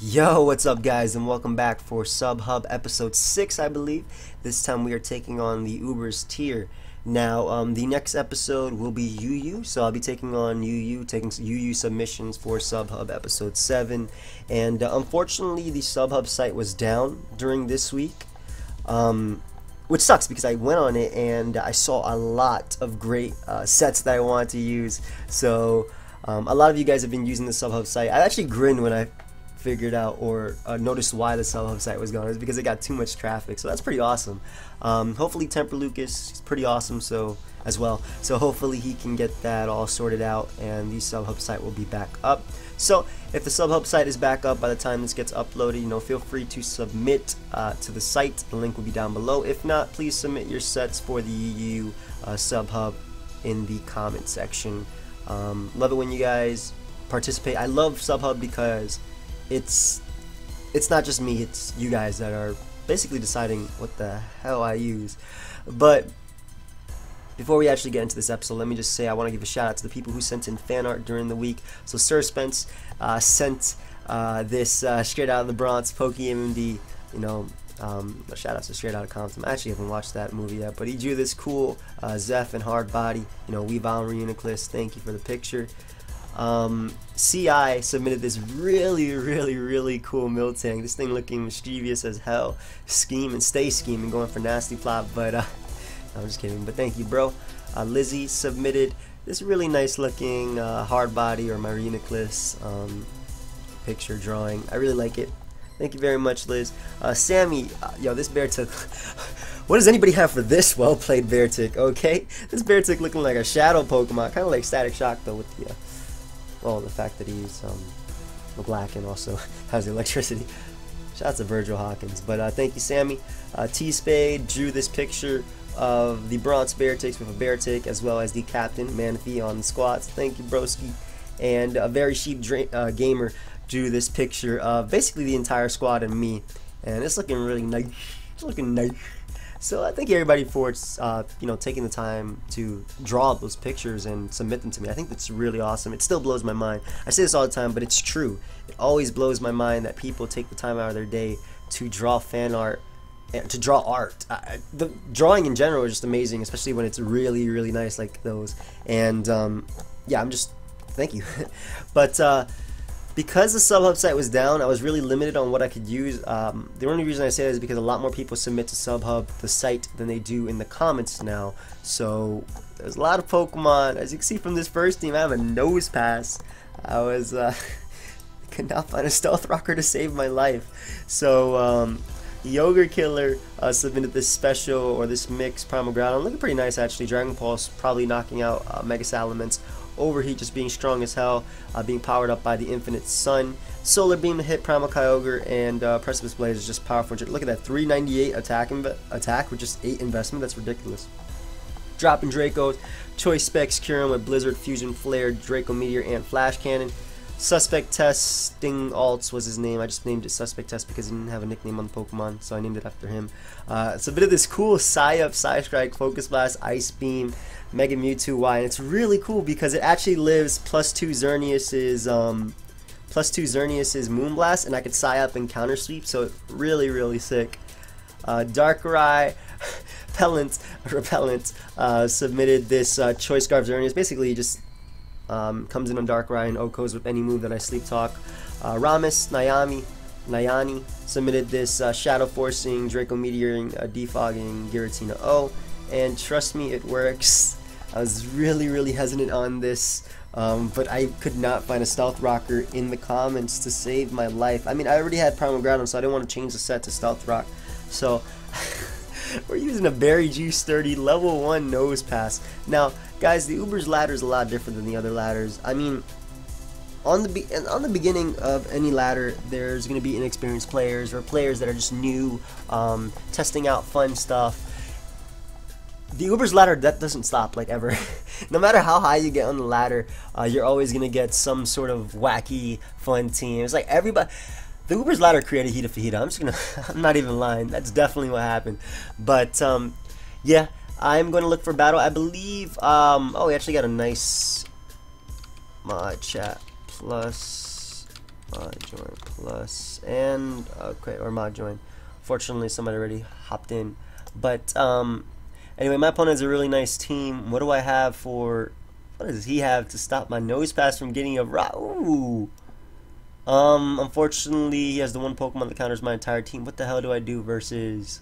Yo, what's up guys, and welcome back for Sub-Hub episode 6, I believe. This time we are taking on the UBERS tier. Now, the next episode will be UU, so I'll be taking on UU, taking UU submissions for Sub-Hub episode 7. And unfortunately, the Sub-Hub site was down during this week, which sucks because I went on it and I saw a lot of great sets that I wanted to use. So, a lot of you guys have been using the Sub-Hub site. I actually grinned when I figured out or noticed why the Sub-Hub site was gone. It was because it got too much traffic, so that's pretty awesome. Hopefully Temper Lucas is pretty awesome as well, so hopefully he can get that all sorted out and the Sub-Hub site will be back up. So if the Sub-Hub site is back up by the time this gets uploaded, feel free to submit to the site. The link will be down below. If not, please submit your sets for the EU Sub-Hub in the comment section. Love it when you guys participate. I love Sub-Hub because it's not just me, it's you guys that are basically deciding what the hell I use. But before we actually get into this episode, let me just say I want to give a shout out to the people who sent in fan art during the week. So Sir Spence sent this Straight Out of the Bronx pokeaimMD, shout out to Straight Out of Compton. I actually haven't watched that movie yet, but he drew this cool Zeph and hard body, Weavile and Reuniclus. Thank you for the picture. CI submitted this really cool Miltank. This thing looking mischievous as hell. Scheme and stay scheming, going for nasty flop, but no, I'm just kidding. But thank you, bro. Lizzie submitted this really nice looking hard body or Reuniclus picture drawing. I really like it. Thank you very much, Liz. Sammy, yo, this Beartick. What does anybody have for this? Well played, Beartick. Okay, this Beartick looking like a shadow Pokemon, kind of like Static Shock though, with the well, the fact that he's black and also has electricity. Shout out to Virgil Hawkins. But thank you, Sammy. T-Spade drew this picture of the Bronze Bearticks with a Beartick as well as the captain, Manaphy, on the squats. Thank you, broski. And a Very Sheep Gamer drew this picture of basically the entire squad and me. And it's looking really nice. It's looking nice. So I thank everybody for taking the time to draw those pictures and submit them to me. I think that's really awesome. It still blows my mind. I say this all the time, but it's true. It always blows my mind that people take the time out of their day to draw fan art, to draw art. The drawing in general is just amazing, especially when it's really nice like those. And yeah, thank you. But because the Sub-Hub site was down, I was really limited on what I could use. The only reason I say that is because a lot more people submit to Sub-Hub, the site, than they do in the comments now. So there's a lot of Pokemon. As you can see from this first team, I have a NOSEPASS. I was could not find a Stealth Rocker to save my life. So Yogurt Killer submitted this special or this mix Primal Groudon. Looking pretty nice actually. Dragon Pulse probably knocking out Mega Salamence. Overheat just being strong as hell, being powered up by the Infinite Sun. Solar Beam to hit Primal Kyogre, and Precipice Blaze is just powerful. Look at that, 398 attack with just 8 investment. That's ridiculous. Dropping Dracos, Choice Specs Kyurem with Blizzard, Fusion Flare, Draco Meteor, and Flash Cannon. Suspect Testing Alts was his name. I just named it Suspect Test because he didn't have a nickname on the Pokemon, so I named it after him. Submitted this cool Psy-Up, Psy-Strike, Focus Blast, Ice Beam, Mega Mewtwo Y, and it's really cool because it actually lives +2 Xerneas's Moonblast, and I could Psy-Up and Counter Sweep, so really sick. Darkrai Repellent submitted this Choice Scarf Xerneas. Basically, just comes in on Darkrai and OHKOs with any move that I Sleep Talk. Ramus Nayani submitted this Shadow Forcing, Draco Meteoring, Defogging, Giratina O, and trust me, it works. I was really hesitant on this, but I could not find a Stealth Rocker in the comments to save my life. I mean, I already had Primal Groudon, so I didn't want to change the set to Stealth Rock. So we're using a Berry Juice 30 level 1 NOSEPASS. Now, guys, the UBERS ladder is a lot different than the other ladders. I mean, on the beginning of any ladder, there's going to be inexperienced players or players that are just new, testing out fun stuff. The UBERS ladder, that doesn't stop, like, ever. No matter how high you get on the ladder, you're always going to get some sort of wacky, fun team. It's like everybody... The UBERS ladder created Hita Fajita. I'm not even lying. That's definitely what happened. But, yeah, I'm going to look for battle. I believe, oh, we actually got a nice mod chat plus mod join plus, and okay, or mod join. Fortunately, somebody already hopped in. But anyway, my opponent has a really nice team. What do I have for? What does he have to stop my nose pass from getting a rock? Ooh. Unfortunately, he has the one Pokemon that counters my entire team. What the hell do I do versus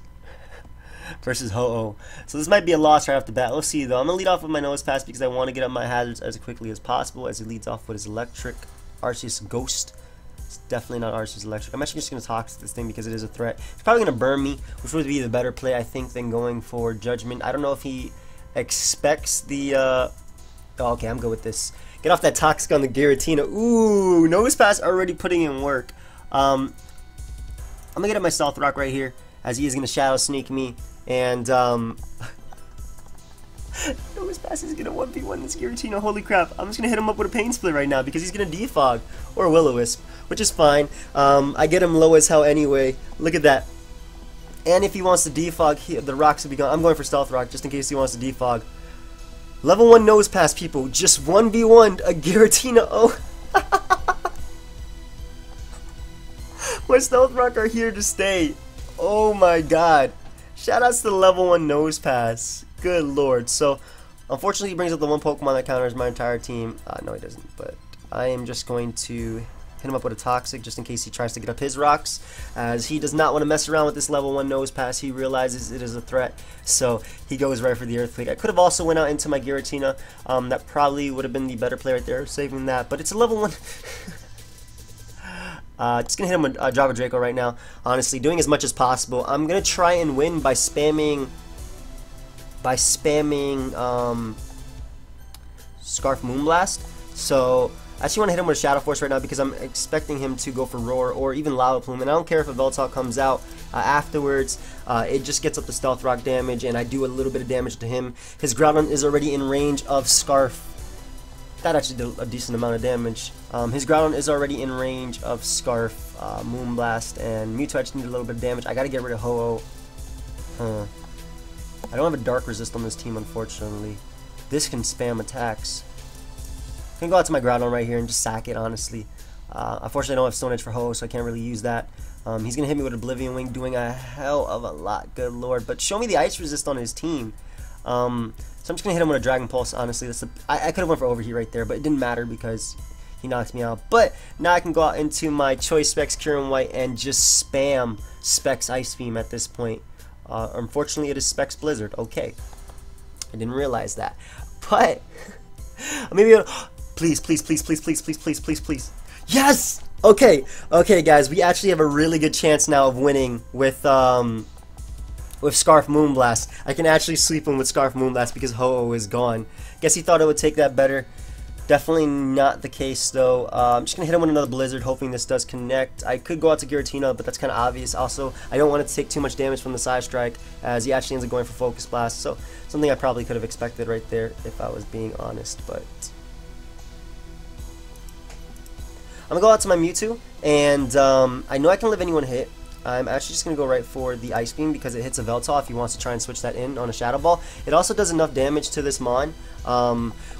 Ho-Oh? So this might be a loss right off the bat. We'll see though. I'm gonna lead off with my nose pass because I want to get up my hazards as quickly as possible. As he leads off with his electric, Arceus Ghost. It's definitely not Arceus Electric. I'm actually just gonna Toxic this thing because it is a threat. It's probably gonna burn me, which would be the better play, I think, than going for Judgment. I don't know if he expects the. Oh, okay, I'm good with this. Get off that Toxic on the Giratina. Ooh, Nosepass already putting in work. I'm gonna get up my Stealth Rock right here, as he is gonna Shadow Sneak me, and Nosepass is gonna 1v1 this Giratina. Holy crap! I'm just gonna hit him up with a Pain Split right now because he's gonna Defog or Will-O-Wisp, which is fine. I get him low as hell anyway. Look at that. And if he wants to Defog, the rocks will be gone. I'm going for Stealth Rock just in case he wants to Defog. Level 1 Nosepass, people. Just 1v1 a Giratina. Oh. My Stealth Rock are here to stay. Oh my god. Shoutouts to the level 1 Nosepass. Good lord. So, unfortunately, he brings up the one Pokemon that counters my entire team. No, he doesn't. But I am just going to hit him up with a Toxic just in case he tries to get up his rocks, as he does not want to mess around with this level 1 Nosepass. He realizes it is a threat, so he goes right for the Earthquake. I could have also went out into my Giratina. That probably would have been the better play right there, saving that, but it's a level 1. Just gonna hit him with Java Draco right now, honestly, doing as much as possible. I'm gonna try and win by spamming Scarf Moonblast. So I actually want to hit him with a Shadow Force right now because I'm expecting him to go for Roar or even Lava Plume, and I don't care if a Veltalk comes out afterwards. It just gets up the Stealth Rock damage, and I do a little bit of damage to him. His Groudon is already in range of Scarf. That actually did a decent amount of damage. His Groudon is already in range of Scarf, Moonblast, and Mewtwo actually need a little bit of damage. I gotta get rid of Ho-Oh. I don't have a Dark Resist on this team, unfortunately. This can spam attacks. I'm gonna go out to my Groudon right here and just sack it, honestly. Unfortunately, I don't have Stone Edge for Ho, so I can't really use that. He's gonna hit me with Oblivion Wing, doing a hell of a lot, good lord. But show me the Ice Resist on his team. So I'm just gonna hit him with a Dragon Pulse, honestly. I could have went for Overheat right there, but it didn't matter because he knocked me out. But now I can go out into my Choice Specs Kieran White and just spam Specs Ice Beam at this point. Unfortunately, it is Specs Blizzard. Okay. I didn't realize that. But maybe please, please, please, please, please, please, please, please, please. Yes! Okay, okay, guys, we actually have a really good chance now of winning with Scarf Moonblast. I can actually sweep him with Scarf Moonblast because Ho-Oh is gone. Guess he thought it would take that better. Definitely not the case, though. I'm just going to hit him with another Blizzard, hoping this does connect. I could go out to Giratina, but that's kind of obvious. Also, I don't want it to take too much damage from the Side Strike, as he actually ends up going for Focus Blast. So, something I probably could have expected right there, if I was being honest. But I'm going to go out to my Mewtwo, and I know I can live anyone hit. I'm actually just going to go right for the Ice Beam because it hits a Veltal if he wants to try and switch that in on a Shadow Ball. It also does enough damage to this Mon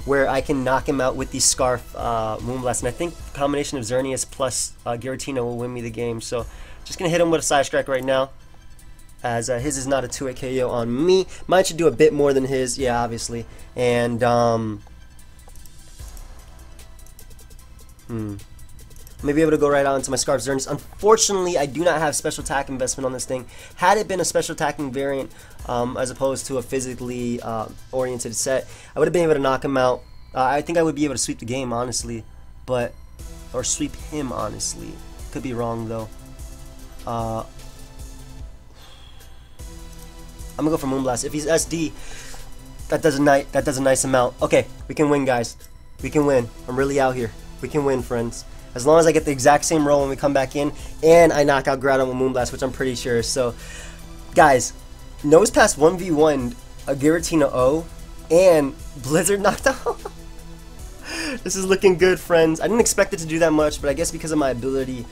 where I can knock him out with the Scarf Moonblast. And I think the combination of Xerneas plus Giratina will win me the game. So just going to hit him with a Side Strike right now, as his is not a 2-hit KO on me. Mine should do a bit more than his, yeah, obviously. And maybe able to go right out into my Scarf Xerneas. Unfortunately, I do not have special attack investment on this thing. Had it been a special attacking variant, as opposed to a physically oriented set, I would have been able to knock him out. I think I would be able to sweep the game, honestly, or sweep him, honestly. Could be wrong though. I'm gonna go for Moonblast. If he's SD, that does a nice amount. Okay, we can win, guys. We can win. I'm really out here. We can win, friends. As long as I get the exact same roll when we come back in, and I knock out Groudon with Moonblast, which I'm pretty sure. So, guys, Nosepass 1v1 a Giratina O, and Blizzard knocked out. This is looking good, friends. I didn't expect it to do that much, but I guess because of my ability,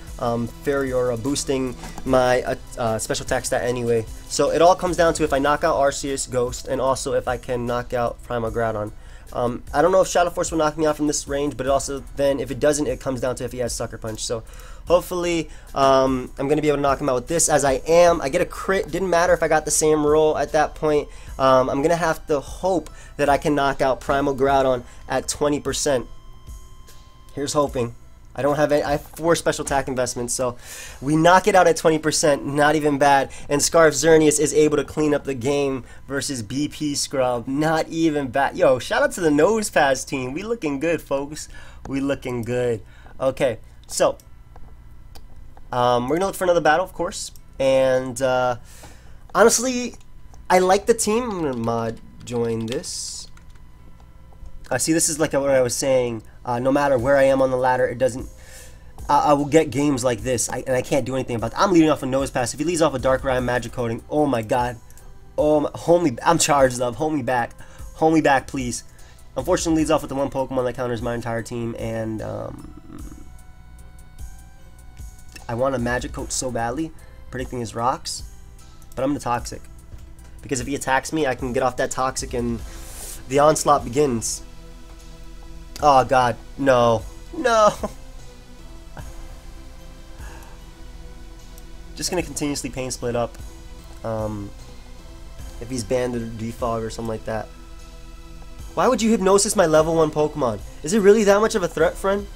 Fairy Aura boosting my special attack stat anyway. So it all comes down to if I knock out Arceus Ghost, and also if I can knock out Primal Groudon. I don't know if Shadow Force will knock me out from this range, but it also then if it doesn't, it comes down to if he has Sucker Punch. So hopefully I'm going to be able to knock him out with this, as I am. I get a crit. Didn't matter if I got the same roll at that point. I'm going to have to hope that I can knock out Primal Groudon at 20%. Here's hoping. I don't have any, I have 4 special attack investments, so we knock it out at 20%, not even bad. And Scarf Xerneas is able to clean up the game versus BP Scrub, not even bad. Yo, shout out to the NOSEPASS team. We looking good, folks. We looking good. Okay, so we're gonna look for another battle, of course. And honestly, I like the team. I'm gonna mod join this. I see, this is like what I was saying. No matter where I am on the ladder, it doesn't. I will get games like this, and I can't do anything about that. I'm leading off a NOSEPASS. If he leads off a Darkrai Magic Coating, oh my god, hold me. I'm charged up. Hold me back, please. Unfortunately, leads off with the one Pokemon that counters my entire team, and I want a Magic Coat so badly, predicting his rocks, but I'm the Toxic, because if he attacks me, I can get off that Toxic, and the onslaught begins. Oh god, no. Just gonna continuously Pain Split up. If he's banned or defog or something like that. Why would you Hypnosis my level 1 Pokemon? Is it really that much of a threat, friend?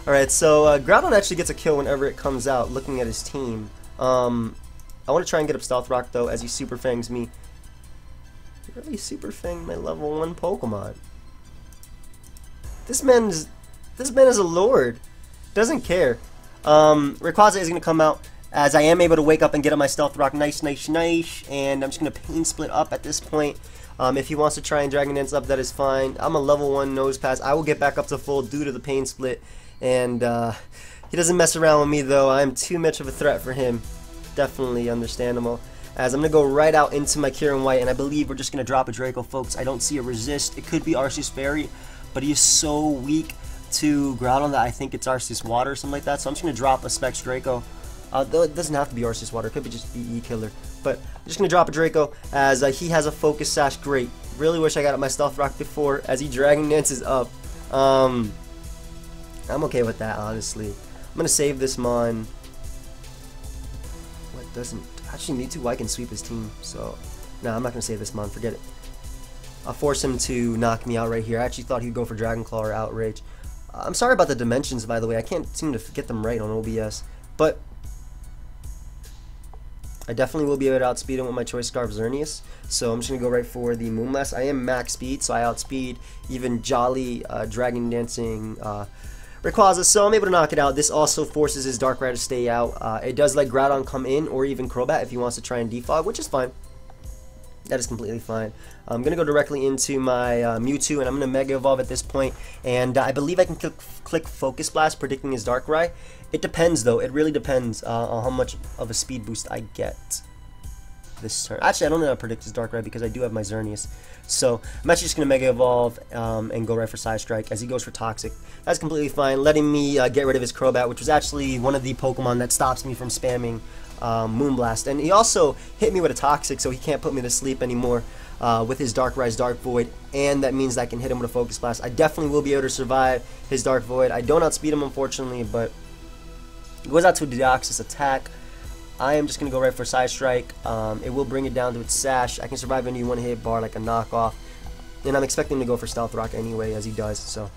Alright, so Groudon actually gets a kill whenever it comes out, looking at his team. I want to try and get up Stealth Rock though, as he Super Fangs me. Really Super Fang my level 1 Pokemon. This man is a lord. Doesn't care. Rayquaza is gonna come out, as I am able to wake up and get on my Stealth Rock. Nice. And I'm just gonna Pain Split up at this point. If he wants to try and Dragon Dance up, that is fine. I'm a level 1 NOSEPASS. I will get back up to full due to the Pain Split. And he doesn't mess around with me though. I'm too much of a threat for him. Definitely understandable. As I'm going to go right out into my Kieran White, and I believe we're just going to drop a Draco, folks. I don't see a resist. It could be Arceus Fairy, but he is so weak to Groudon that I think it's Arceus Water or something like that. So I'm just going to drop a Specs Draco. Though it doesn't have to be Arceus Water. It could be just EE Killer. But I'm just going to drop a Draco, as he has a Focus Sash. Great. Really wish I got up my Stealth Rock before, as he Dragon Dances up. I'm okay with that, honestly. I'm going to save this Mon. What doesn't... Actually, Mewtwo I can sweep his team, so no, I'm not gonna save this Mon. Forget it. I'll force him to knock me out right here. I actually thought he'd go for Dragon Claw or Outrage. I'm sorry about the dimensions, by the way. I can't seem to get them right on OBS, but I definitely will be able to outspeed him with my Choice Scarf Xerneas. So I'm just gonna go right for the Moonblast. I am max speed, so I outspeed even Jolly Dragon Dancing Rayquaza, so I'm able to knock it out. This also forces his Darkrai to stay out. It does let Groudon come in, or even Crobat if he wants to try and defog, which is fine. That is completely fine. I'm going to go directly into my Mewtwo, and I'm going to Mega Evolve at this point. And I believe I can click Focus Blast, predicting his Darkrai. It depends, though. It really depends on how much of a speed boost I get this turn. Actually, I don't know how to predict his Darkrai because I do have my Xerneas. So I'm actually just going to Mega Evolve and go right for Side Strike as he goes for Toxic. That's completely fine, letting me get rid of his Crobat, which was actually one of the Pokemon that stops me from spamming Moonblast. And he also hit me with a Toxic, so he can't put me to sleep anymore with his Darkrai's Dark Void, and that means that I can hit him with a Focus Blast. I definitely will be able to survive his Dark Void. I don't outspeed him, unfortunately, but it goes out to a Deoxys attack. I am just going to go right for Side Strike. It will bring it down to its Sash. I can survive any one-hit bar like a knockoff. And I'm expecting him to go for Stealth Rock anyway, as he does. So,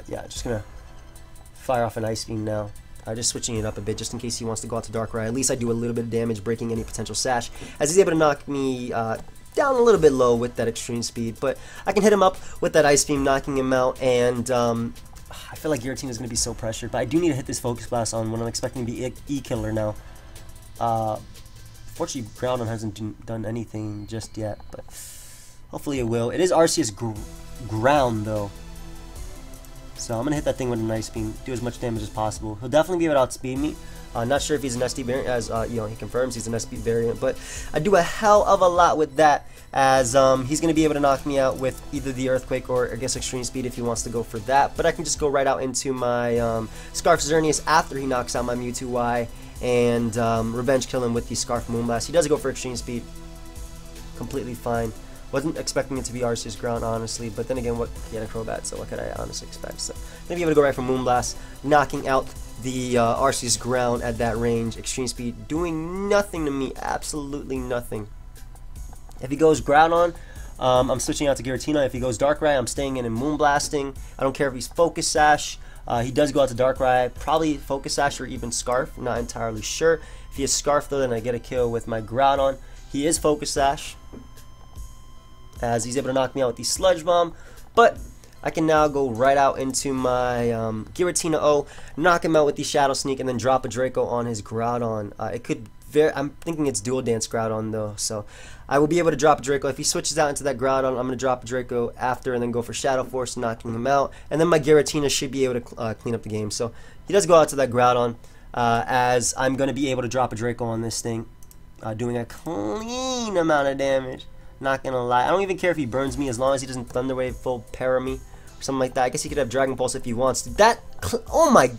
yeah, just going to fire off an Ice Beam now. Just switching it up a bit, just in case he wants to go out to Darkrai. At least I do a little bit of damage, breaking any potential Sash, as he's able to knock me down a little bit low with that extreme speed. But I can hit him up with that Ice Beam, knocking him out, and I feel like Giratina is going to be so pressured, but I do need to hit this Focus Blast on when I'm expecting to be E-Killer now. Fortunately, Groudon hasn't done anything just yet, but hopefully it will. It is Arceus Ground, though. So I'm going to hit that thing with an Ice Beam, do as much damage as possible. He'll definitely be able to outspeed me. Not sure if he's an SD variant, as you know, he confirms he's an SD variant, but I do a hell of a lot with that, as he's going to be able to knock me out with either the Earthquake or, I guess, Extreme Speed if he wants to go for that. But I can just go right out into my Scarf Xerneas after he knocks out my Mewtwo Y and Revenge Kill him with the Scarf Moonblast. He does go for Extreme Speed. completely fine. Wasn't expecting it to be Arceus ground, honestly, but then again, he had a Crobat, so what could I honestly expect? So, gonna be able to go right for Moonblast, knocking out the Arceus ground at that range. Extreme Speed, doing nothing to me, absolutely nothing. If he goes Groudon, I'm switching out to Giratina. If he goes Darkrai, I'm staying in and Moonblasting. I don't care if he's Focus Sash. He does go out to Darkrai, probably Focus Sash or even Scarf, I'm not entirely sure. If he is Scarf though, then I get a kill with my Groudon. He is Focus Sash, as he's able to knock me out with the Sludge Bomb, but I can now go right out into my Giratina O, knock him out with the Shadow Sneak, and then drop a Draco on his Groudon. I'm thinking it's Dual Dance Groudon though, so I will be able to drop a Draco. If he switches out into that Groudon, I'm going to drop a Draco after and then go for Shadow Force, knocking him out, and then my Giratina should be able to clean up the game. So he does go out to that Groudon, as I'm going to be able to drop a Draco on this thing, doing a clean amount of damage. Not gonna lie, I don't even care if he burns me as long as he doesn't Thunder Wave full para me or something like that. I guess he could have Dragon Pulse if he wants. Oh my,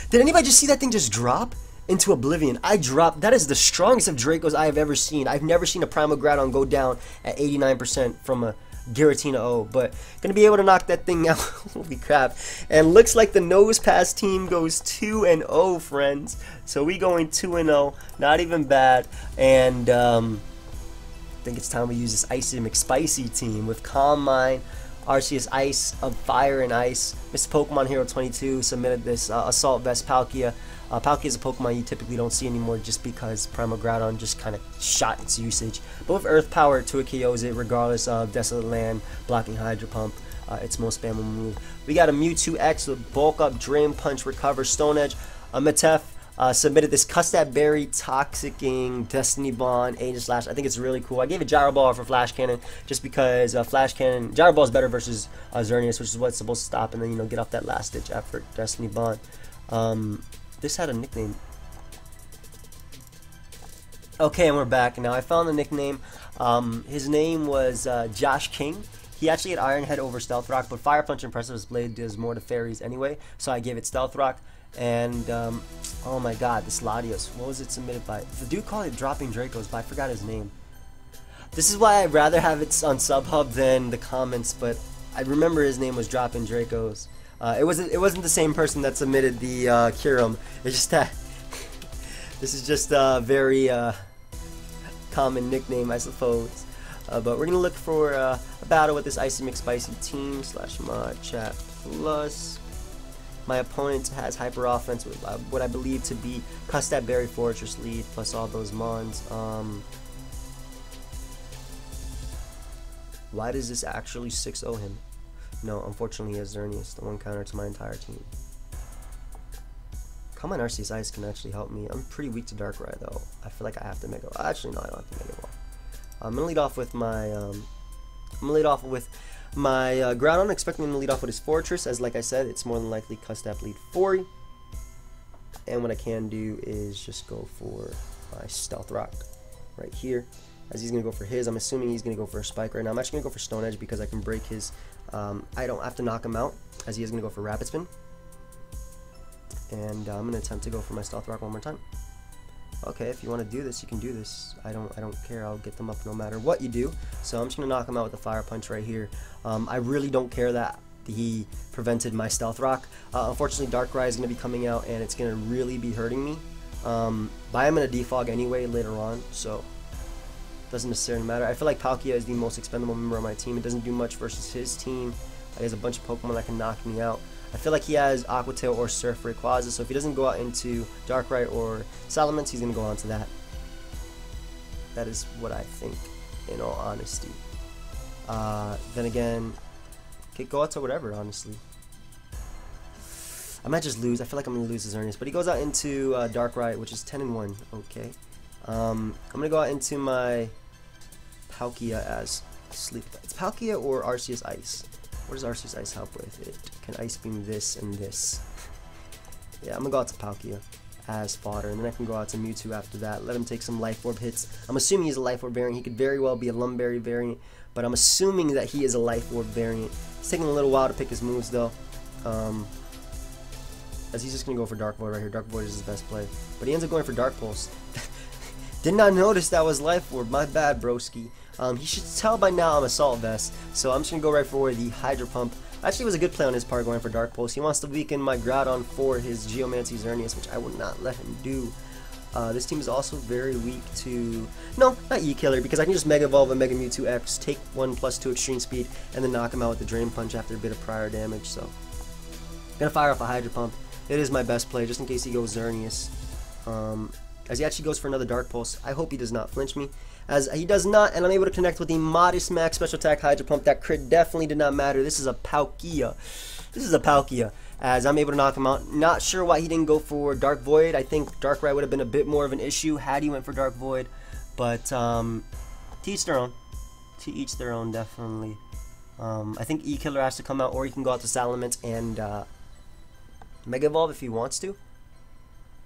did anybody just see that thing just drop into Oblivion? That is the strongest of Dracos I have ever seen. I've never seen a Primal Groudon go down at 89% from a Giratina O, but gonna be able to knock that thing out. Holy crap. And looks like the NOSEPASS team goes 2-0, friends. So we going 2-0, not even bad. And I think it's time we use this Icy McSpicy team with Calm Mind, Arceus Ice, of Fire and Ice. Mr. Pokemon Hero 22 submitted this Assault Vest Palkia. Palkia is a Pokemon you typically don't see anymore just because Primal Groudon just kind of shot its usage. But with Earth Power, it KOs it regardless of Desolate Land, blocking Hydro Pump, its most spammable move. We got a Mewtwo X with Bulk Up, Drain Punch, Recover, Stone Edge. Metef submitted this Custap Berry, Toxicking, Destiny Bond, Aegis Slash. I think it's really cool. I gave it Gyro Ball for Flash Cannon just because Flash Cannon, Gyro Ball is better versus Xerneas, which is what's supposed to stop and then, you know, get off that last ditch effort. Destiny Bond. This had a nickname. Okay, and we're back. Now I found the nickname. His name was Josh King. He actually had Iron Head over Stealth Rock, but Fire Punch and Precipice Blade does more to fairies anyway, so I gave it Stealth Rock. And oh my god, this Latios, what was it submitted by? The dude called it Dropping Dracos, but I forgot his name. This is why I'd rather have it on SubHub than the comments, but I remember his name was Dropping Dracos. It wasn't the same person that submitted the Kyurem. It's just that this is just a very common nickname, I suppose. But we're gonna look for a battle with this Icy McSpicy team / mod chat plus. My opponent has Hyper Offense with what I believe to be Custap Berry Fortress lead plus all those mons. Why does this actually 6-0 him? No, unfortunately he has Xerneas, the one counter to my entire team. Come on, Arceus Ice can actually help me. I'm pretty weak to Darkrai though. I feel like I have to Mega Ball. Actually, no, I don't have to Mega Ball. I'm gonna lead off with my Groudon, expecting him to lead off with his Fortress, as like I said, it's more than likely Custap lead 4. And what I can do is just go for my Stealth Rock right here, as he's going to go for his. I'm assuming he's going to go for a Spike right now. I'm actually going to go for Stone Edge because I can break his, I don't have to knock him out, as he is going to go for Rapid Spin. And I'm going to attempt to go for my Stealth Rock one more time. Okay, if you want to do this, you can do this. I don't care. I'll get them up no matter what you do. So I'm just gonna knock him out with a Fire Punch right here. I really don't care that he prevented my Stealth Rock. Unfortunately, Darkrai is gonna be coming out, and it's gonna really be hurting me. But I'm gonna defog anyway later on, so doesn't necessarily matter. I feel like Palkia is the most expendable member of my team. It doesn't do much versus his team. He has a bunch of Pokemon that can knock me out. I feel like he has Aqua Tail or Surf Rayquaza, so if he doesn't go out into Darkrai or Salamence, he's going to go on to that. That is what I think, in all honesty. Then again, could go out to whatever, honestly. I might just lose. I feel like I'm going to lose his Xerneas, but he goes out into Darkrai, which is 10-1. Okay. I'm going to go out into my Palkia as Sleep. It's Palkia or Arceus Ice. What does Arceus Ice help with? It can Ice Beam this and this. Yeah, I'm gonna go out to Palkia as fodder, and then I can go out to Mewtwo after that. Let him take some Life Orb hits. I'm assuming he's a Life Orb variant. He could very well be a Lumberry variant, but I'm assuming that he is a Life Orb variant. It's taking a little while to pick his moves though. As he's just gonna go for Dark Void right here. Dark Void is his best play, but he ends up going for Dark Pulse. Did not notice that was Life Orb. My bad, broski. He should tell by now I'm Assault Vest, so I'm just going to go right for the Hydro Pump. Actually, it was a good play on his part going for Dark Pulse. He wants to weaken my Groudon for his Geomancy Xerneas, which I would not let him do. This team is also very weak to... No, not E-Killer, because I can just Mega Evolve a Mega Mewtwo X, take 1+2 Extreme Speed, and then knock him out with the Drain Punch after a bit of prior damage, so... I'm going to fire off a Hydro Pump. It is my best play, just in case he goes Xerneas. As he actually goes for another Dark Pulse. I hope he does not flinch me. As he does not, and I'm able to connect with the modest max special attack Hydro Pump. That crit definitely did not matter. This is a Palkia. This is a Palkia. As I'm able to knock him out. Not sure why he didn't go for Dark Void. I think Darkrai would have been a bit more of an issue had he went for Dark Void. But to each their own. To each their own, definitely. I think E-Killer has to come out, or he can go out to Salamence and Mega Evolve if he wants to.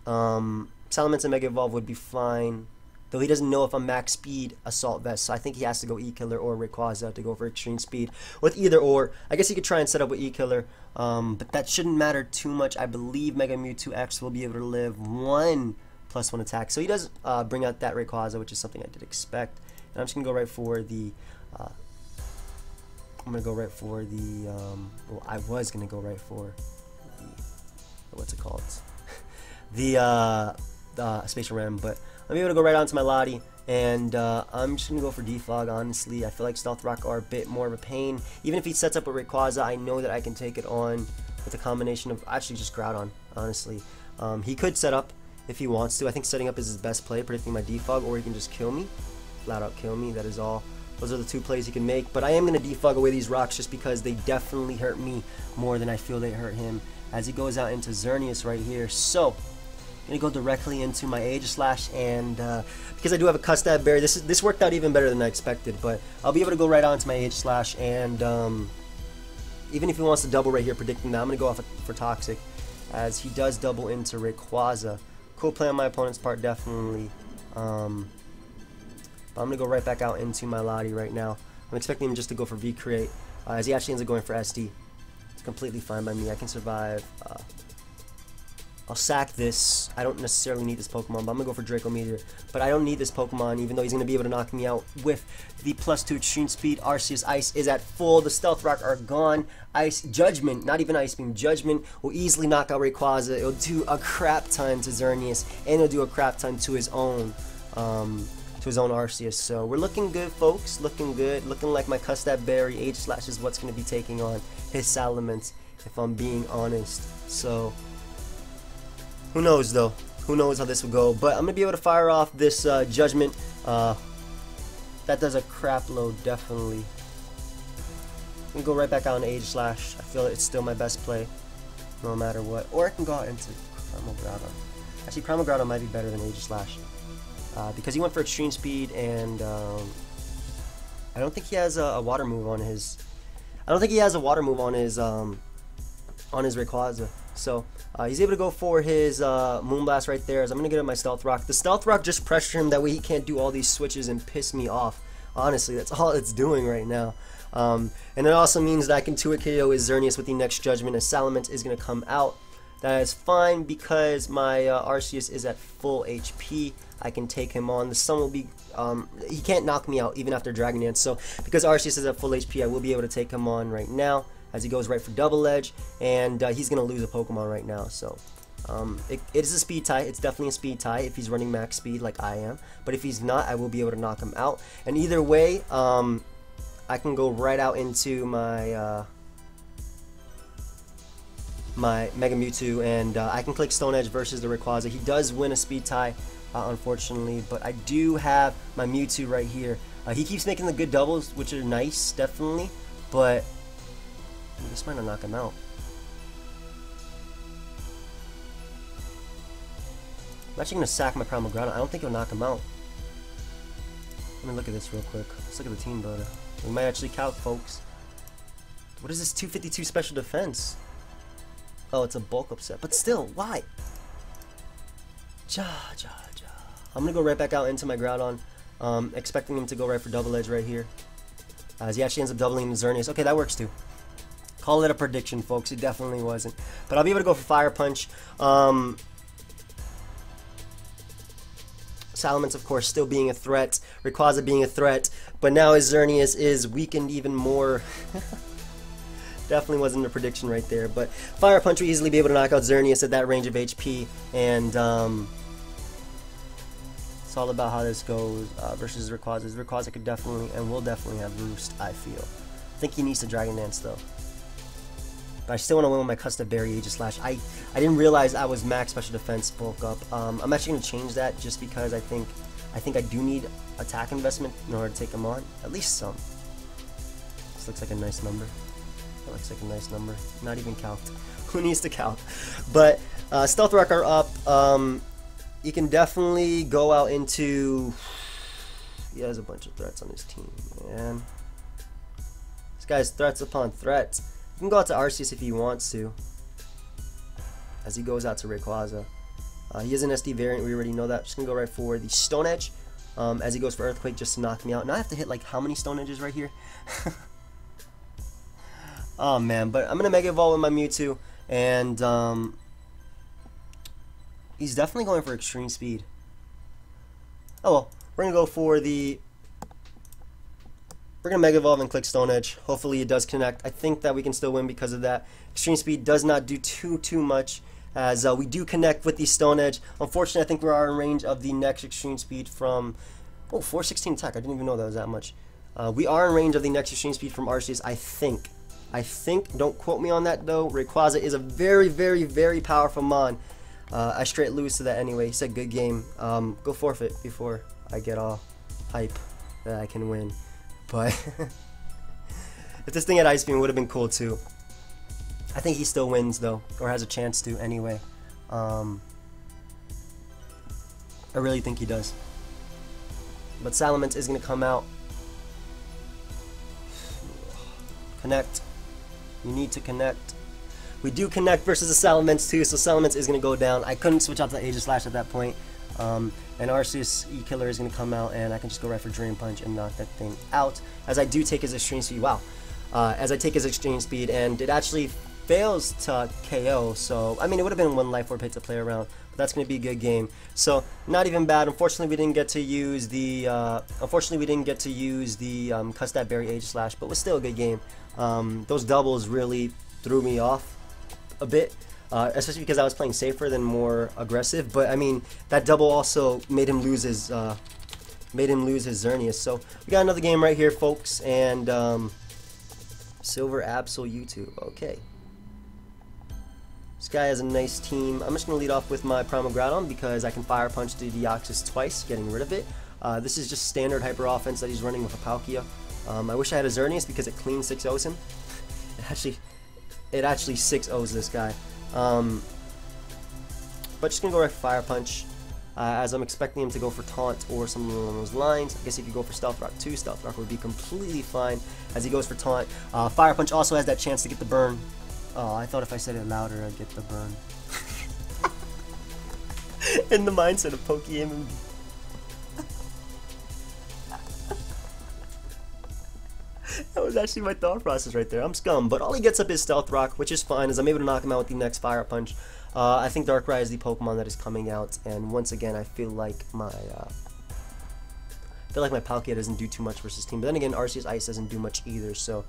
Salamence and Mega Evolve would be fine. Though he doesn't know if I'm max speed Assault Vest, so I think he has to go E-Killer or Rayquaza to go for extreme speed. With either or, I guess he could try and set up with E-Killer, but that shouldn't matter too much. I believe Mega Mewtwo X will be able to live 1+1 attack. So he does bring out that Rayquaza, which is something I did expect. And I'm just gonna go right for the. I'm gonna go right for the. Well, I was gonna go right for the. What's it called? the Spatial Ram, but I'm able to go right onto my Lottie, and I'm just going to go for Defog, honestly. I feel like Stealth Rock are a bit more of a pain. Even if he sets up a Rayquaza, I know that I can take it on with a combination of, actually just Groudon, honestly. He could set up if he wants to. I think setting up is his best play, predicting my Defog, or he can just kill me, flat out kill me. That is all. Those are the two plays he can make, but I am going to Defog away these rocks just because they definitely hurt me more than I feel they hurt him, as he goes out into Xerneas right here. So I'm going to go directly into my Aegislash, and because I do have a Custad Berry, this worked out even better than I expected, but I'll be able to go right onto my Aegislash, and even if he wants to double right here, predicting that, I'm going to go off for Toxic, as he does double into Rayquaza. Cool play on my opponent's part, definitely. But I'm going to go right back out into my Lottie right now. I'm expecting him just to go for V-Create, as he actually ends up going for SD. It's completely fine by me. I can survive. I'll sack this. I don't necessarily need this Pokemon, but I'm going to go for Draco Meteor. But I don't need this Pokemon, even though he's going to be able to knock me out with the +2 Extreme Speed. Arceus Ice is at full. The Stealth Rock are gone. Ice Judgment, not even Ice Beam, Judgment will easily knock out Rayquaza. It'll do a crap ton to Xerneas, and it'll do a crap ton to his own Arceus. So we're looking good, folks. Looking good. Looking like my Custad Berry Aegislash is what's going to be taking on his Salamence, if I'm being honest. So who knows, though? Who knows how this will go? But I'm going to be able to fire off this Judgment. That does a crap load, definitely. I'm going to go right back out on Aegislash. I feel it's still my best play, no matter what. Or I can go out into Primal Groudon. Actually, Primal Groudon might be better than Aegislash. Because he went for Extreme Speed, and I don't think he has a Water move on his... I don't think he has a Water move on his Rayquaza. So he's able to go for his Moonblast right there, as I'm going to get up my Stealth Rock. The Stealth Rock just pressure him, that way he can't do all these switches and piss me off. Honestly, that's all it's doing right now. And it also means that I can 2-hit KO his Xerneas with the next Judgment, as Salamence is going to come out. That is fine, because my Arceus is at full HP. I can take him on. The Sun will be... he can't knock me out even after Dragon Dance. So because Arceus is at full HP, I will be able to take him on right now, as he goes right for Double Edge, and he's going to lose a Pokemon right now. So it is a speed tie. It's definitely a speed tie if he's running max speed like I am. But if he's not, I will be able to knock him out. And either way, I can go right out into my... my Mega Mewtwo, and I can click Stone Edge versus the Rayquaza. He does win a speed tie, unfortunately, but I do have my Mewtwo right here. He keeps making the good doubles, which are nice, definitely, but this might not knock him out. I'm actually going to sack my Primal Groudon. I don't think it'll knock him out. Let me look at this real quick. Let's look at the team builder. We might actually count, folks. What is this 252 special defense? Oh, it's a bulk upset. But still, why? I'm going to go right back out into my Groudon. Expecting him to go right for Double Edge right here. As he actually ends up doubling the Xerneas. Okay, that works too. Call it a prediction, folks. It definitely wasn't. But I'll be able to go for Fire Punch. Salamence, of course, still being a threat. Rayquaza being a threat. But now his Xerneas is weakened even more. Definitely wasn't a prediction right there. But Fire Punch will easily be able to knock out Xerneas at that range of HP. And it's all about how this goes versus Rayquaza. Rayquaza could definitely and will definitely have Roost, I feel. I think he needs to Dragon Dance, though. But I still want to win with my Custom Berry Aegislash. I didn't realize I was max special defense bulk up. I'm actually going to change that just because I think I do need attack investment in order to take him on. At least some. This looks like a nice number. That looks like a nice number. Not even calced. Who needs to calc? But Stealth Rock are up. You can definitely go out into... He has a bunch of threats on his team, man. This guy's threats upon threats. You can go out to Arceus if he wants to, as he goes out to Rayquaza. He is an SD variant, we already know that. Just going to go right for the Stone Edge, as he goes for Earthquake just to knock me out. Now I have to hit like how many Stone Edges right here? Oh man, but I'm going to Mega Evolve with my Mewtwo, and he's definitely going for Extreme Speed. Oh well, we're going to go for the... We're going to Mega Evolve and click Stone Edge. Hopefully it does connect. I think that we can still win because of that. Extreme Speed does not do too much, as we do connect with the Stone Edge. Unfortunately, I think we are in range of the next Extreme Speed from... Oh, 416 attack. I didn't even know that was that much. We are in range of the next Extreme Speed from Arceus, I think. Don't quote me on that, though. Rayquaza is a very powerful mon. I straight lose to that anyway. He said good game. Go forfeit before I get all hype that I can win. But if this thing had Ice Beam, it would have been cool too. I think he still wins though, or has a chance to anyway. I really think he does. But Salamence is going to come out. Connect. You need to connect. We do connect versus a Salamence too, so Salamence is going to go down. I couldn't switch out to Aegislash at that point. And Arceus E-Killer is going to come out, and I can just go right for Drain Punch and knock that thing out. As I do take his Extreme Speed, wow. As I take his Extreme Speed, and it actually fails to KO, so, I mean, it would have been one Life Orb hit to play around, but that's going to be a good game. So, not even bad. Unfortunately, we didn't get to use the, Custap Berry Aegislash, but it was still a good game. Those doubles really threw me off a bit. Especially because I was playing safer than more aggressive, but I mean that double also made him lose his Xerneas. So we got another game right here, folks, and Silver Absol YouTube. Okay, this guy has a nice team. I'm just gonna lead off with my Primal Groudon because I can Fire Punch the Deoxys twice, getting rid of it. This is just standard hyper offense that he's running with a Palkia. I wish I had a Xerneas because it clean 6-0s him. It actually 6-0s this guy. But just gonna go right for Fire Punch, as I'm expecting him to go for Taunt or something along those lines. I guess he could go for Stealth Rock too. Stealth Rock would be completely fine as he goes for Taunt. Fire Punch also has that chance to get the burn. Oh, I thought if I said it louder I'd get the burn. In the mindset of pokeaimMD. That was actually my thought process right there. I'm scum, but all he gets up is Stealth Rock, which is fine, as I'm able to knock him out with the next Fire Punch. I think Darkrai is the Pokemon that is coming out, and once again, I feel like my Palkia doesn't do too much versus team. But then again, Arceus Ice doesn't do much either, so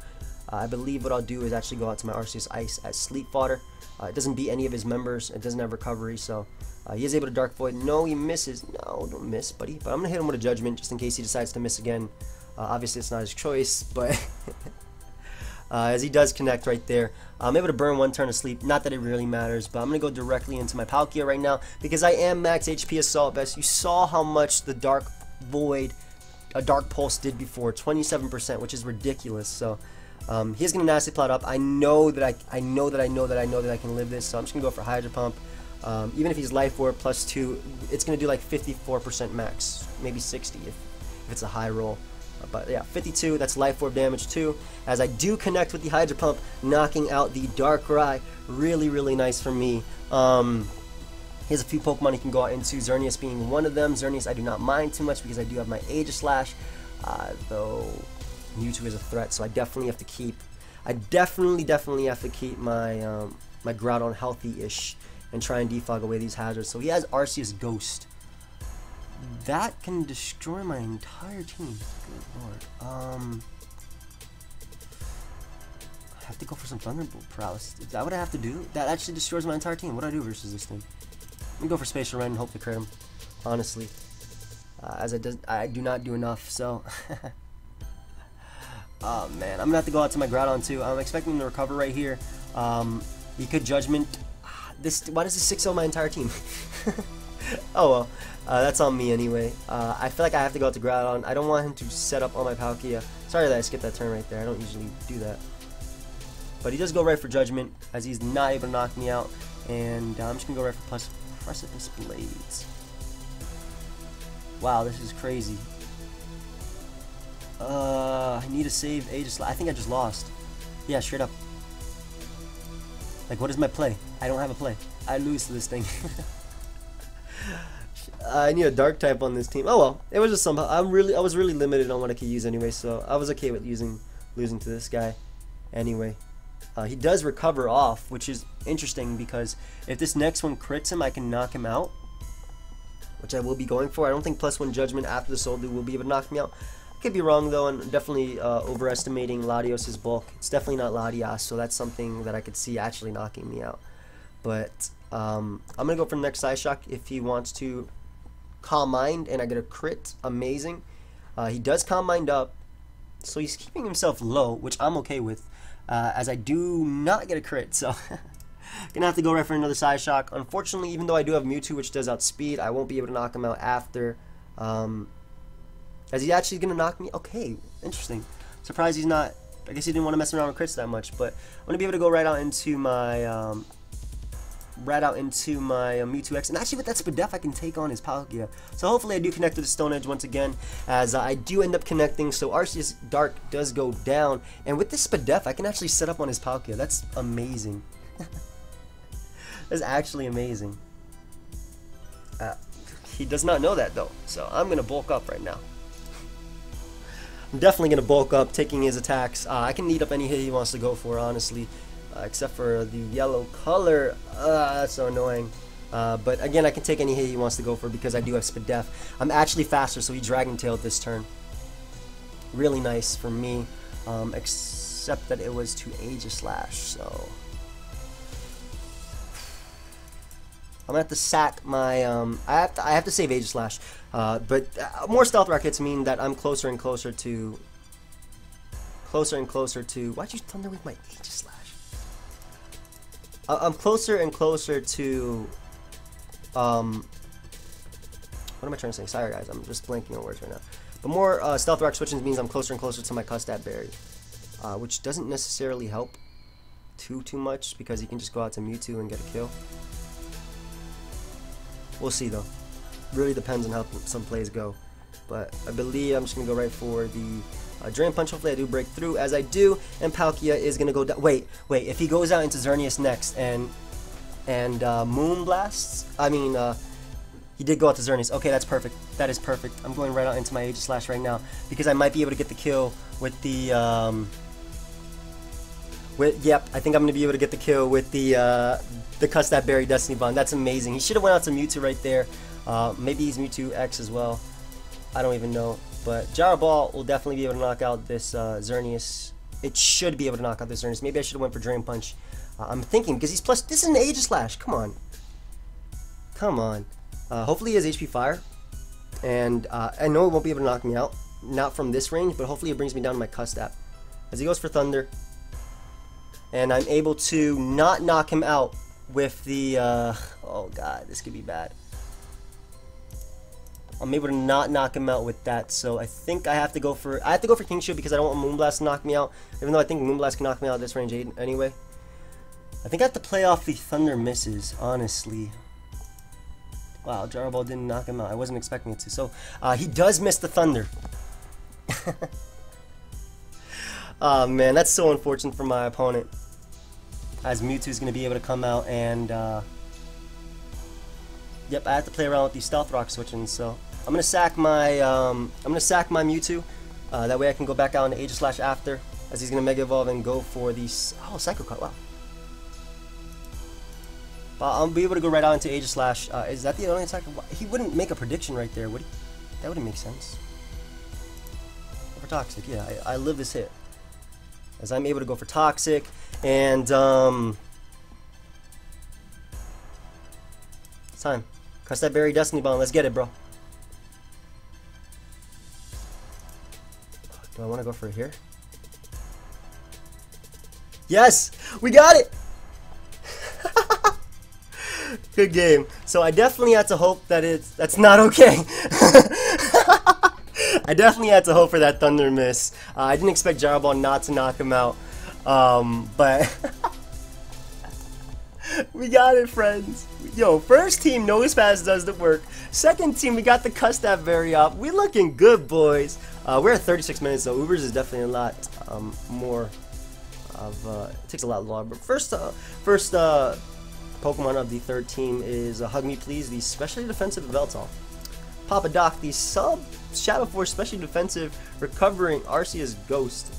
I believe what I'll do is actually go out to my Arceus Ice as Sleep Fodder. It doesn't beat any of his members. It doesn't have recovery, so he is able to Dark Void. No, he misses. No, don't miss, buddy. But I'm going to hit him with a Judgment just in case he decides to miss again. Obviously, it's not his choice, but as he does connect right there, I'm able to burn one turn of sleep. Not that it really matters, but I'm going to go directly into my Palkia right now because I am max HP Assault Vest. You saw how much the Dark Void, a Dark Pulse did before, 27%, which is ridiculous. So he's going to Nasty Plot up. I know that I can live this, so I'm just going to go for Hydro Pump. Even if he's Life Orb +2, it's going to do like 54% max, maybe 60 if it's a high roll. But yeah, 52, that's Life Orb damage too, as I do connect with the Hydro Pump, knocking out the Darkrai. Really nice for me. He has a few Pokemon he can go out into, Xerneas being one of them. Xerneas I do not mind too much because I do have my Aegislash, though Mewtwo is a threat, so I definitely have to keep, my my Groudon healthy-ish and try and defog away these hazards. So he has Arceus Ghost. That can destroy my entire team. Good lord. I have to go for some Thunderbolt paralysis. Is that what I have to do? That actually destroys my entire team. What do I do versus this thing? I'm gonna go for Spatial Rend and hope to crit him. Honestly, as I do not do enough. So, oh man, I'm gonna have to go out to my Groudon too. I'm expecting him to recover right here. He could Judgment. Why does this 6-0 my entire team? Oh well, that's on me anyway. I feel like I have to go out to Groudon. I don't want him to set up on my Palkia. Sorry that I skipped that turn right there. I don't usually do that. But he does go right for Judgment, as he's not able to knock me out. And I'm just going to go right for plus Precipice Blades. Wow, this is crazy. I need to save Aegis. I think I just lost. Yeah, straight up. Like, what is my play? I don't have a play. I lose to this thing. I need a Dark type on this team. Oh well, it was just somehow. I was really limited on what I could use anyway, so I was okay with losing to this guy. Anyway, he does recover off, which is interesting because if this next one crits him, I can knock him out, which I will be going for. I don't think +1 Judgment after the Soul Dew will be able to knock me out. I could be wrong though, and definitely overestimating Latios' bulk. It's definitely not Latias, so that's something that I could see actually knocking me out. But I'm gonna go for the next Side Shock if he wants to Calm Mind and I get a crit. Amazing. He does Calm Mind up, so he's keeping himself low, which I'm okay with, as I do not get a crit. So gonna have to go right for another Side Shock. Unfortunately, even though I do have Mewtwo, which does outspeed, I won't be able to knock him out after. Is he actually gonna knock me? Okay, interesting. Surprised he's not. I guess he didn't want to mess around with crits that much, but I'm gonna be able to go right out into my Mewtwo X, and actually with that Spadef I can take on his Palkia. So hopefully I do connect with the Stone Edge once again, as I do end up connecting. So Arceus Dark does go down, and with this Spadef I can actually set up on his Palkia. That's amazing. That's actually amazing. He does not know that though, so I'm gonna bulk up right now. I'm definitely gonna bulk up, taking his attacks. I can eat up any hit he wants to go for, honestly. Except for the yellow color. That's so annoying. But again, I can take any hit he wants to go for because I do have Spadef. I'm actually faster, so he Dragon Tailed this turn. Really nice for me. Except that it was to Aegis Slash, so I'm gonna have to sack my I have to save Aegis Slash. But more Stealth Rock hits mean that I'm closer and closer to why'd you thunder with my Aegis Slash? I'm closer and closer to what am I trying to say? Sorry guys, I'm just blanking on words right now. But more Stealth Rock switching means I'm closer and closer to my Custap Berry, which doesn't necessarily help too much because he can just go out to Mewtwo and get a kill. We'll see though. Really depends on how some plays go. But I believe I'm just gonna go right for the Drain Punch. Hopefully I do break through. As I do, and Palkia is gonna go down. Wait. If he goes out into Xerneas next and Moon Blasts, he did go out to Xerneas. Okay, that's perfect. That is perfect. I'm going right out into my Aegis Slash right now because I might be able to get the kill with the yep, I think I'm gonna be able to get the kill with the Custap Berry Destiny Bond. That's amazing. He should have went out to Mewtwo right there. Maybe he's Mewtwo X as well. I don't even know. But Gyro Ball will definitely be able to knock out this Xerneas. It should be able to knock out this Xerneas. Maybe I should have went for Drain Punch. I'm thinking because he's plus. This is an Aegis Slash. Come on. Come on. Hopefully he has HP Fire. And I know it won't be able to knock me out. Not from this range, but hopefully it brings me down to my Custap. As he goes for Thunder. And I'm able to not knock him out with the oh god, this could be bad. I'm able to not knock him out with that, so I think I have to go for King Shield because I don't want Moonblast to knock me out, even though I think Moonblast can knock me out at this range 8 anyway. I think I have to play off the Thunder Misses, honestly. Wow, Gyro Ball didn't knock him out. I wasn't expecting it to. So he does miss the Thunder. Oh man, that's so unfortunate for my opponent. As Mewtwo's going to be able to come out and yep, I have to play around with these Stealth Rock switching. So I'm gonna sack my Mewtwo. That way I can go back out into Aegis Slash after, as he's gonna Mega Evolve and go for these. Oh, Psycho Cut! Wow. I'll be able to go right out into Aegis Slash. Is that the only attack? He wouldn't make a prediction right there, would he? That wouldn't make sense. For Toxic, yeah, I live this hit. As I'm able to go for Toxic, and it's time. Cast that Berry Destiny Bomb. Let's get it, bro. Do I want to go for it here? Yes! We got it! Good game. So I definitely had to hope that that's not okay. I definitely had to hope for that Thunder Miss. I didn't expect Gyro Ball not to knock him out. But we got it, friends. Yo, first team, NOSEPASS does the work. Second team, we got the Custap Very Up. We looking good, boys. We're at 36 minutes, so UBERS is definitely a lot more of, it takes a lot longer. But first Pokemon of the third team is Hug Me Please, the specially defensive Veltal. Papa Doc, the sub Shadow Force specially defensive recovering Arceus Ghost.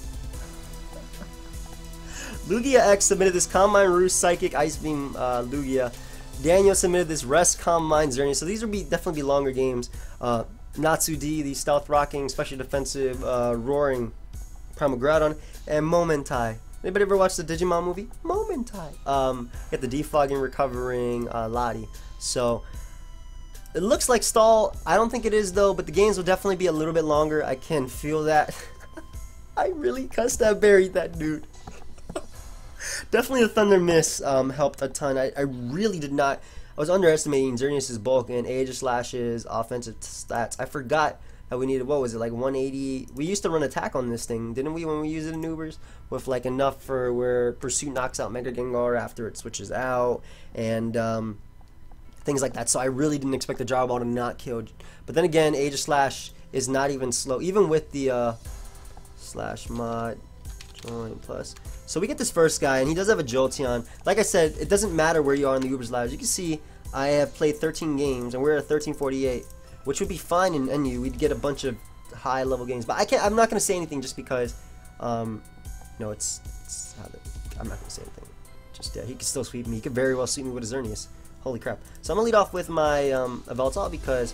Lugia X submitted this Calm Mind Roost Psychic Ice Beam Lugia. Daniel submitted this Rest Calm Mind Xerneas. So these will definitely be longer games. Natsu D, the Stealth Rocking specially defensive Roaring Primal Groudon, and Momentai. Anybody ever watch the Digimon movie? Momentai. Get the Defogging Recovering Lottie. So it looks like stall. I don't think it is though, but the games will definitely be a little bit longer. I can feel that. I really Custap buried that dude. Definitely the Thunder Miss helped a ton. I really did not. I was underestimating Xerneas' bulk and Aegis Slash's offensive stats. I forgot that we needed, what was it, like 180? We used to run attack on this thing, didn't we, when we used it in UBERS? With like enough for where Pursuit knocks out Mega Gengar after it switches out, and things like that. So I really didn't expect the Gyro Ball to not kill. But then again, Aegis Slash is not even slow, even with the slash mod join plus. So we get this first guy, and he does have a Jolteon. Like I said, it doesn't matter where you are in the UBERS lives. You can see I have played 13 games, and we're at 1348, which would be fine in NU. We'd get a bunch of high-level games. But I'm not going to say anything just because, no, it's I'm not going to say anything. Just, he could still sweep me. He could very well sweep me with a Xerneas. Holy crap. So I'm going to lead off with my Veltal because,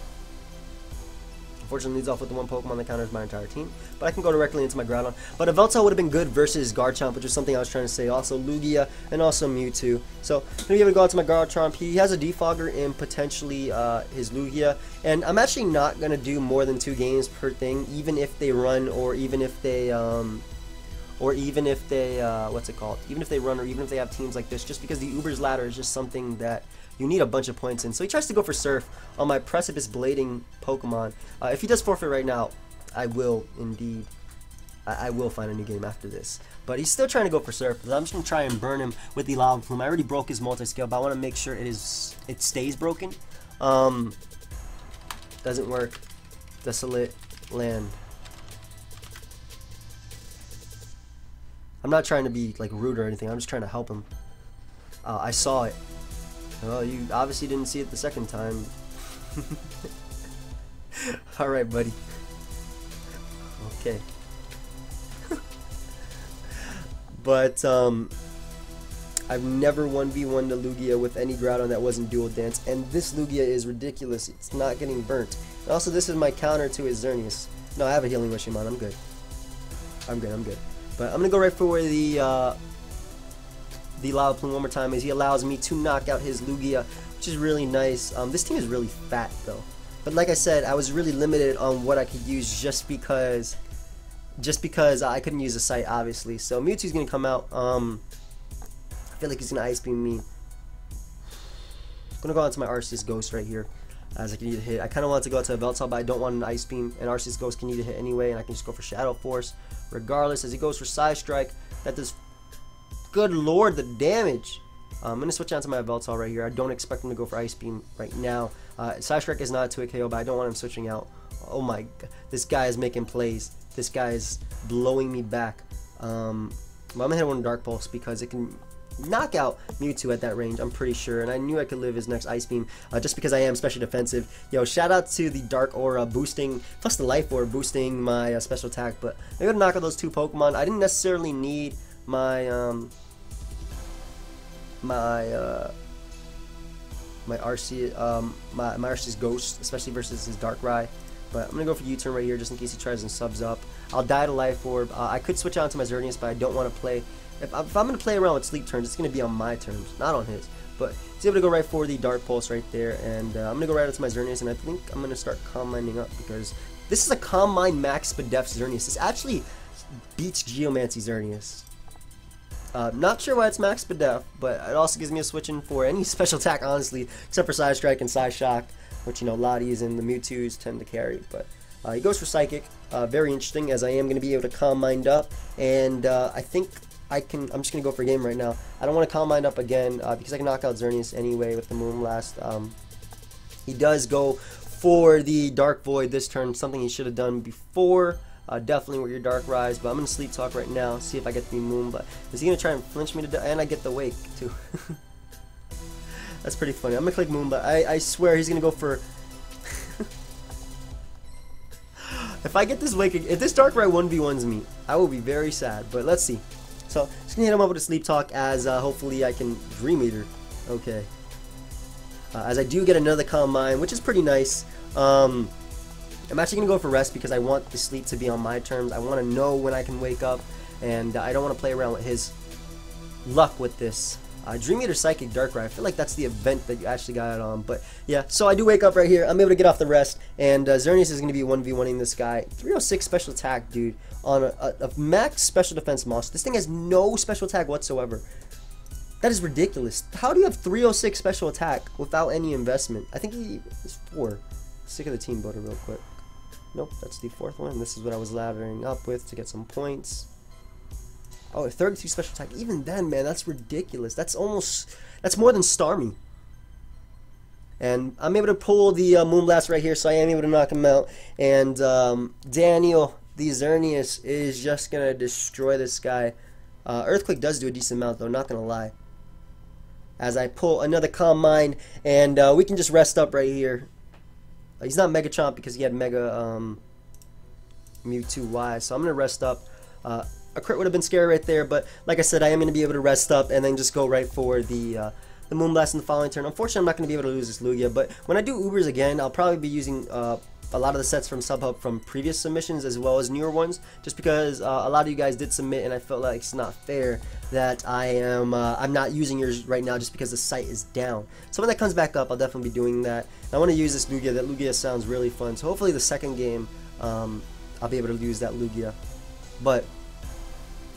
unfortunately, leads off with the one Pokemon that counters my entire team. But I can go directly into my Groudon. But a Veltal would have been good versus Garchomp, which is something I was trying to say. Also Lugia and also Mewtwo. So I'm going to be able to go into my Garchomp. He has a Defogger in potentially his Lugia. And I'm actually not going to do more than 2 games per thing, even if they run, or even if they what's it called? Even if they run, or even if they have teams like this, just because the UBERS ladder is just something that you need a bunch of points in. So he tries to go for Surf on my Precipice Blading Pokemon. If he does forfeit right now, I will indeed. I will find a new game after this. But he's still trying to go for Surf. I'm just going to try and burn him with the Lava Plume. I already broke his multi-scale, but I want to make sure it stays broken. Doesn't work. Desolate Land. I'm not trying to be like rude or anything. I'm just trying to help him. I saw it. Well, you obviously didn't see it the second time. Alright, buddy. Okay. But, I've never 1v1 to Lugia with any Groudon that wasn't Dual Dance, and this Lugia is ridiculous. It's not getting burnt. And also, this is my counter to his Xerneas. No, I have a Healing Wishing on. I'm good. I'm good. But I'm going to go right for the Lava Plume one more time, as he allows me to knock out his Lugia, which is really nice. This team is really fat, though. But like I said, I was really limited on what I could use just because I couldn't use the site, obviously. So Mewtwo's going to come out. I feel like he's going to Ice Beam me. I'm going to go onto my Arceus Ghost right here, as I can need a hit. I kind of want to go out to a Veltal, but I don't want an Ice Beam, and Arceus Ghost can need a hit anyway, and I can just go for Shadow Force regardless, as he goes for Side Strike. That does, good lord, the damage. I'm going to switch on to my Veltal right here. I don't expect him to go for Ice Beam right now. Side Strike is not a 2-hit KO, but I don't want him switching out. Oh my god, this guy is making plays. This guy is blowing me back. But I'm going to hit one Dark Pulse because it can knock out Mewtwo at that range, I'm pretty sure. And I knew I could live his next Ice Beam just because I am special defensive. Yo, shout out to the Dark Aura boosting, plus the Life Orb boosting my special attack. But I'm going to knock out those 2 Pokemon. I didn't necessarily need my my RC, my RC's Ghost, especially versus his Darkrai. But I'm gonna go for U-turn right here just in case he tries and subs up. I'll die to Life Orb. I could switch out into my Xerneas, but I don't want to play. If I'm gonna play around with sleep turns, it's gonna be on my terms, not on his. But he's able to go right for the Dark Pulse right there, and I'm gonna go right into my Xerneas, and I think I'm gonna start Calm Minding up because this is a Calm Mind Max Spadef Xerneas. This actually beats Geomancy Xerneas. Not sure why it's Max Spadef, but it also gives me a switch in for any special attack, honestly, except for Side Strike and Side Shock, which, you know, Lotties and the Mewtwo's tend to carry. But he goes for Psychic. Very interesting, as I am going to be able to Calm Mind up, and I think I'm just going to go for a game right now. I don't want to Calm Mind up again because I can knock out Xerneas anyway with the Moonblast. He does go for the Dark Void this turn, something he should have done before. Definitely with your Dark Rise, but I'm going to Sleep Talk right now, see if I get the Moon. But is he going to try and flinch me to death? And I get the Wake, too. That's pretty funny. I'm going to click Moon, but I swear he's going to go for... If I get this Wake, if this Darkrai 1v1s me, I will be very sad, but let's see. So, just going to hit him up with a Sleep Talk as hopefully I can Dream Eater. Okay. As I do get another Calm Mind, which is pretty nice. I'm actually going to go for Rest because I want the sleep to be on my terms. I want to know when I can wake up, and I don't want to play around with his luck with this. Dream Eater Psychic Darkrai, I feel like that's the event that you actually got it on. But yeah, so I do wake up right here. I'm able to get off the Rest, and Xerneas is going to be 1v1ing this guy. 306 special attack, dude, on a max special defense monster. This thing has no special attack whatsoever. That is ridiculous. How do you have 306 special attack without any investment? I think he is 4. Stick of the team builder real quick. Nope, that's the 4th one. This is what I was laddering up with to get some points. Oh, 32 special attack. Even then, man, that's ridiculous. That's more than Starmie. And I'm able to pull the Moonblast right here, so I am able to knock him out. And Daniel, the Xerneas, is just going to destroy this guy. Earthquake does do a decent amount, though, not going to lie. As I pull another Calm Mind, and we can just rest up right here. He's not Mega Chomp because he had Mega Mewtwo Y, so I'm going to rest up. A crit would have been scary right there, but like I said, I am going to be able to rest up and then just go right for the Moonblast in the following turn. Unfortunately, I'm not going to be able to lose this Lugia, but when I do UBERS again, I'll probably be using a lot of the sets from SubHub from previous submissions as well as newer ones, just because a lot of you guys did submit, and I felt like it's not fair that I'm not using yours right now just because the site is down. So when that comes back up, I'll definitely be doing that. And I want to use this Lugia. That Lugia sounds really fun, so hopefully the second game I'll be able to use that Lugia. But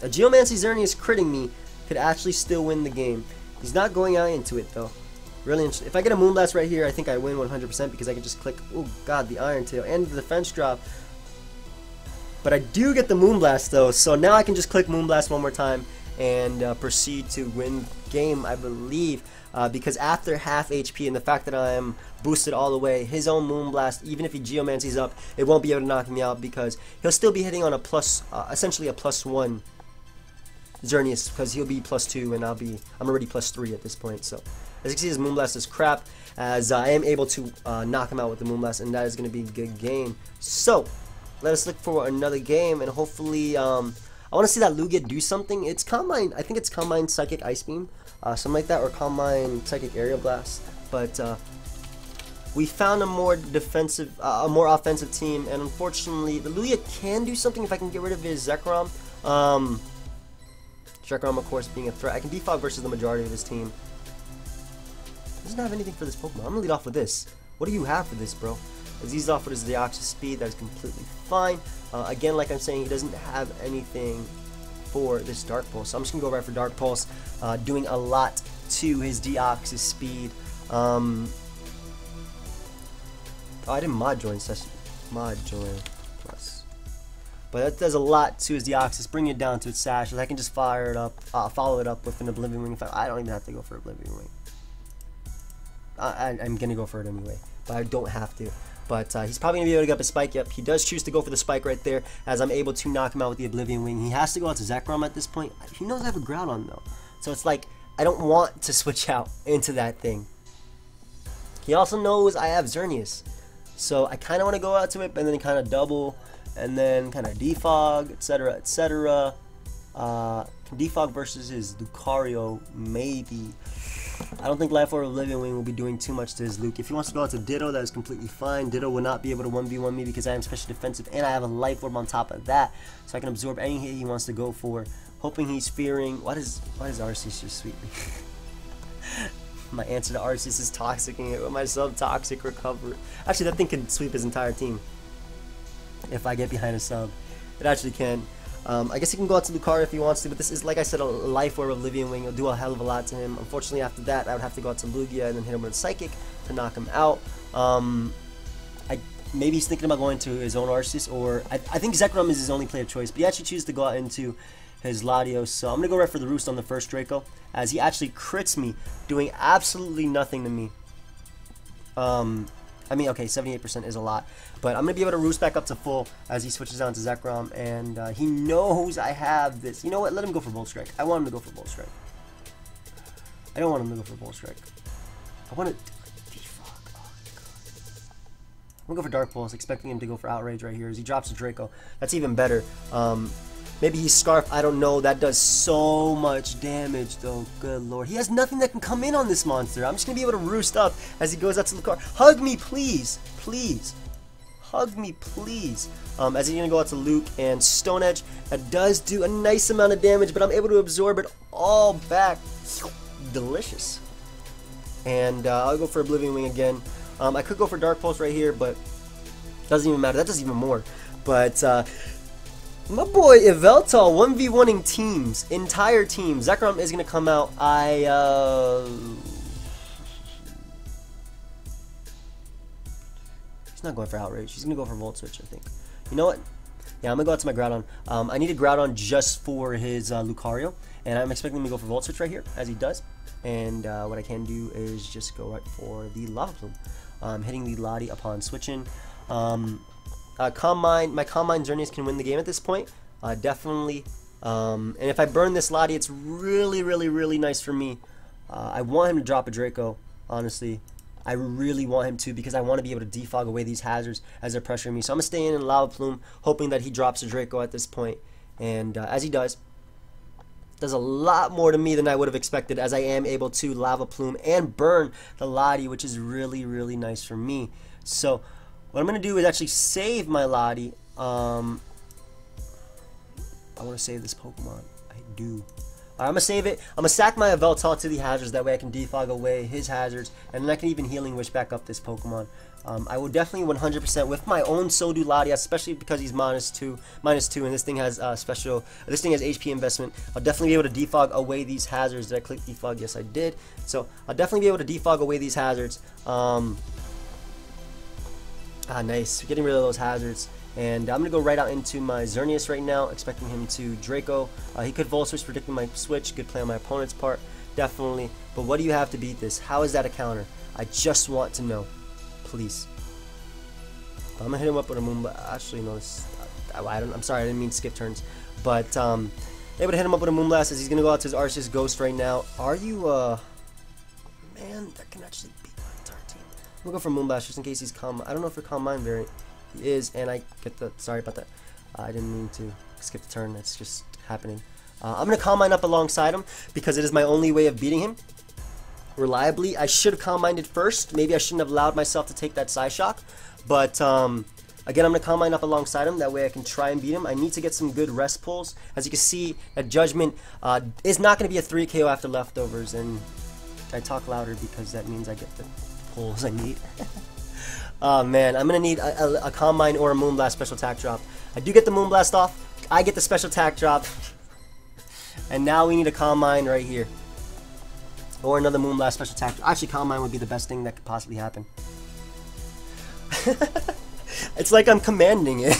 a Geomancy Xerneas critting me could actually still win the game. He's not going out into it though. Really interesting. If I get a Moonblast right here, I think I win 100% because I can just click, oh god, the Iron Tail and the defense drop. But I do get the Moonblast though, so now I can just click Moonblast one more time and proceed to win game, I believe. Because after half HP and the fact that I am boosted all the way, his own Moonblast, even if he Geomancies up, it won't be able to knock me out because he'll still be hitting on a plus, essentially a +1 Xerneas, because he'll be +2 and I'm already +3 at this point. So as you can see, his Moonblast is crap, as I am able to knock him out with the Moonblast, and that is going to be a good game. So let us look for another game, and hopefully I want to see that Lugia do something. It's Calm Mind, I think it's Calm Mind Psychic Ice Beam, something like that, or Calm Mind Psychic Aerial Blast. But we found a more defensive, a more offensive team, and unfortunately the Lugia can do something if I can get rid of his Zekrom. Zekrom, of course, being a threat. I can defog versus the majority of his team. He doesn't have anything for this Pokemon. I'm gonna lead off with this. What do you have for this, bro? As he's off with his Deoxys Speed, that is completely fine. Again, like I'm saying, he doesn't have anything for this Dark Pulse, so I'm just gonna go right for Dark Pulse, doing a lot to his Deoxys Speed. Oh, I didn't mod join session. Mod join plus. But that does a lot to his Deoxys, bring it down to its Sashes. I can just fire it up, follow it up with an Oblivion Ring. In fact, I don't even have to go for Oblivion Ring. I'm gonna go for it anyway, but I don't have to. But he's probably gonna be able to get up a Spike. Yep, he does choose to go for the Spike right there, as I'm able to knock him out with the Oblivion Wing. He has to go out to Zekrom at this point. He knows I have a Groudon though, so it's like I don't want to switch out into that thing. He also knows I have Xerneas, so I kind of want to go out to it, and then kind of double, and then kind of defog, etc., etc. Defog versus his Lucario, maybe. I don't think Life Orb of Oblivion Wing will be doing too much to his Luke. If he wants to go out to Ditto, that is completely fine. Ditto will not be able to 1v1 me because I am special defensive and I have a Life Orb on top of that. So I can absorb any hit he wants to go for. Hoping he's fearing... Why does Arceus just sweep me? My answer to Arceus is toxicing it with my sub-toxic recovery. Actually, that thing can sweep his entire team. If I get behind a sub. It actually can. I guess he can go out to Lucario if he wants to, but this is, like I said, a Life Orb of Oblivion Wing. It'll do a hell of a lot to him. Unfortunately, after that, I would have to go out to Lugia and then hit him with Psychic to knock him out. Maybe he's thinking about going to his own Arceus, or I think Zekrom is his only play of choice, but he actually chooses to go out into his Latios. So I'm going to go right for the Roost on the first Draco, as he actually crits me, doing absolutely nothing to me. I mean, okay, 78% is a lot, but I'm going to be able to Roost back up to full as he switches down to Zekrom, and he knows I have this. You know what? Let him go for Volt Strike. I want him to go for Volt Strike. I don't want him to go for Volt Strike. I want to... Fuck. Oh, God. I'm going to go for Dark Pulse, expecting him to go for Outrage right here as he drops a Draco. That's even better. Maybe he's Scarf, I don't know. That does so much damage, though. Good lord. He has nothing that can come in on this monster. I'm just going to be able to Roost up as he goes out to Lucario. Hug me, please. Please. Hug me, please. As he's going to go out to Luke and Stone Edge. That does do a nice amount of damage, but I'm able to absorb it all back. Delicious. And I'll go for Oblivion Wing again. I could go for Dark Pulse right here, but doesn't even matter. That does even more. But... my boy Yveltal 1v1ing teams, entire teams. Zekrom is going to come out. He's not going for Outrage. He's going to go for Volt Switch, I think. You know what? Yeah, I'm going to go out to my Groudon. I need a Groudon just for his Lucario. And I'm expecting him to go for Volt Switch right here, as he does. And what I can do is just go right for the Lava Plume. Hitting the Lottie upon switching. My Calm Mind Xerneas can win the game at this point, definitely. And if I burn this Lottie, it's really nice for me. I want him to drop a Draco, honestly. I really want him to, because I want to be able to defog away these hazards as they're pressuring me. So I'm going to stay in Lava Plume, hoping that he drops a Draco at this point. And as he does a lot more to me than I would have expected, as I am able to Lava Plume and burn the Lottie, which is really nice for me. So... what I'm going to do is actually save my Lottie. I want to save this Pokemon. I do. I'm going to save it. I'm going to sack my Yveltal to the hazards. That way I can defog away his hazards. And then I can even Healing Wish back up this Pokemon. I will definitely 100% with my own Sodu Lottie, especially because he's -2, and this thing has this thing has HP investment. I'll definitely be able to defog away these hazards. Did I click defog? Yes, I did. So I'll definitely be able to defog away these hazards. Nice. Getting rid of those hazards. And I'm going to go right out into my Xerneas right now, expecting him to Draco. He could Volt Switch, predicting my switch. Good play on my opponent's part. Definitely. But what do you have to beat this? How is that a counter? I just want to know. Please. I'm going to hit him up with a Moonblast. Actually, no. I'm sorry. I didn't mean to skip turns. But, able to hit him up with a Moonblast as he's going to go out to his Arceus Ghost right now. Are you, man, that can actually beat my entire team. I'm going to go for Moonblast just in case he's Calm. I don't know if you're Calm Mind variant. He is, and I get the... Sorry about that. I didn't mean to skip the turn. That's just happening. I'm going to Calm Mind up alongside him because it is my only way of beating him reliably. I should have Calm Minded first. Maybe I shouldn't have allowed myself to take that Psyshock. But, again, I'm going to Calm Mind up alongside him. That way I can try and beat him. I need to get some good rest pulls. As you can see, that Judgment is not going to be a 3 KO after leftovers. And I talk louder because that means I get the pulls I need. Oh man, I'm going to need a Calm Mind or a Moonblast special attack drop. I do get the Moonblast off. I get the special attack drop. And now we need a Calm Mind right here. Or another Moonblast special attack. Actually, Calm Mind would be the best thing that could possibly happen. It's like I'm commanding it.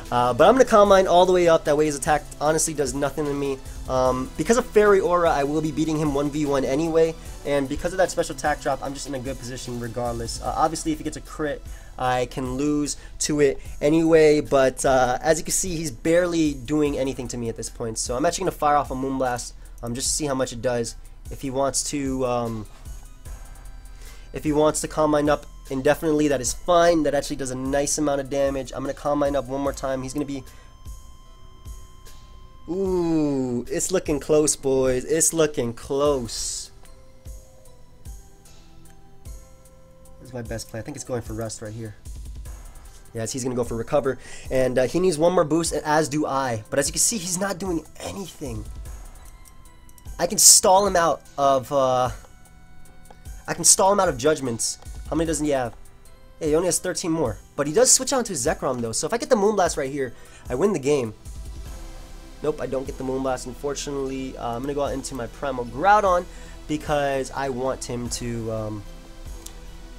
But I'm going to Calm Mind all the way up. That way his attack honestly does nothing to me. Because of Fairy Aura, I will be beating him 1v1 anyway. And because of that special attack drop, I'm just in a good position regardless. Obviously, if he gets a crit, I can lose to it anyway. But as you can see, he's barely doing anything to me at this point. So I'm actually going to fire off a Moonblast just to see how much it does. If he wants to Calm Mind up indefinitely, that is fine. That actually does a nice amount of damage. I'm going to Calm Mind up one more time. He's going to be... Ooh, it's looking close, boys. It's looking close. This is my best play. I think it's going for rest right here. Yes, he's going to go for recover. And he needs one more boost, as do I. But as you can see, he's not doing anything. I can stall him out of... judgments. How many doesn't he have? Yeah, he only has 13 more. But he does switch on to his Zekrom, though. So if I get the Moonblast right here, I win the game. Nope, I don't get the Moonblast, unfortunately. I'm going to go out into my Primal Groudon because I want him to...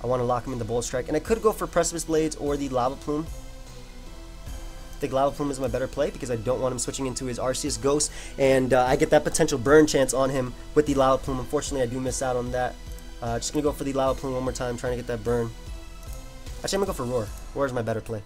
I want to lock him in the Bolt Strike. And I could go for Precipice Blades or the Lava Plume. I think Lava Plume is my better play because I don't want him switching into his Arceus Ghost. And I get that potential burn chance on him with the Lava Plume. Unfortunately, I do miss out on that. Just going to go for the Lava Plume one more time, trying to get that burn. Actually, I'm going to go for Roar. Roar is my better play.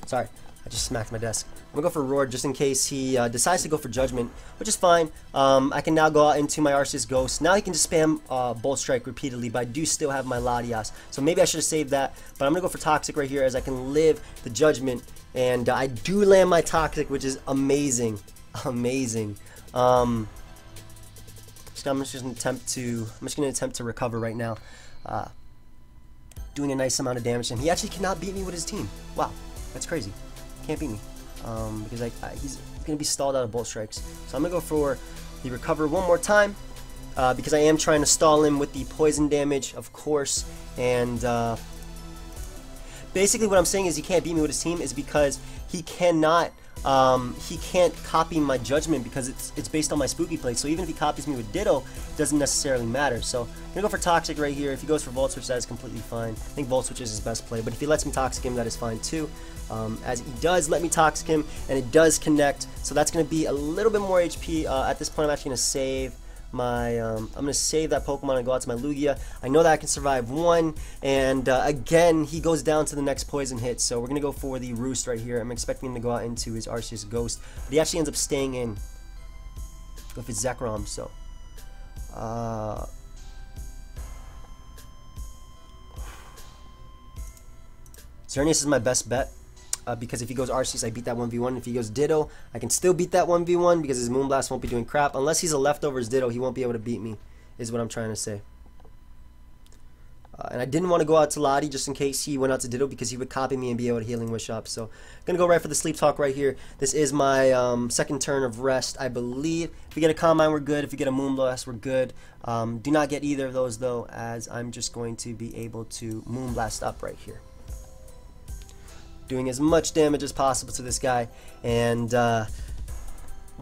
Sorry, I just smacked my desk. I'm going to go for Roar just in case he decides to go for Judgment, which is fine. I can now go out into my Arceus Ghost. Now he can just spam Bolt Strike repeatedly, but I do still have my Latias. So maybe I should have saved that, but I'm going to go for Toxic right here as I can live the Judgment. And I do land my Toxic, which is amazing. Amazing. I'm just going to attempt to recover right now. Doing a nice amount of damage, and he actually cannot beat me with his team. Wow, that's crazy. Can't beat me. Because he's going to be stalled out of Bolt Strikes. So I'm going to go for the recover one more time because I am trying to stall him with the poison damage, of course. And basically what I'm saying is he can't beat me with his team is because he cannot... he can't copy my Judgment because it's based on my Spooky Plate. So even if he copies me with Ditto, it doesn't necessarily matter. So I'm going to go for Toxic right here. If he goes for Volt Switch, that is completely fine. I think Volt Switch is his best play. But if he lets me Toxic him, that is fine too. As he does let me Toxic him, and it does connect. So that's going to be a little bit more HP. At this point, I'm actually going to save my I'm going to save that Pokemon and go out to my Lugia. I know that I can survive one, and again he goes down to the next poison hit, so we're going to go for the Roost right here. I'm expecting him to go out into his Arceus Ghost, but he actually ends up staying in with his Zekrom. So Xerneas is my best bet. Because if he goes Arceus, I beat that 1v1. If he goes Ditto, I can still beat that 1v1 because his Moonblast won't be doing crap. Unless he's a leftovers Ditto, he won't be able to beat me, is what I'm trying to say. And I didn't want to go out to Lottie just in case he went out to Ditto because he would copy me and be able to Healing Wish up. So I'm going to go right for the Sleep Talk right here. This is my second turn of rest, I believe. If we get a Calm Mind, we're good. If we get a Moonblast, we're good. Do not get either of those, though, as I'm just going to be able to Moonblast up right here. Doing as much damage as possible to this guy, and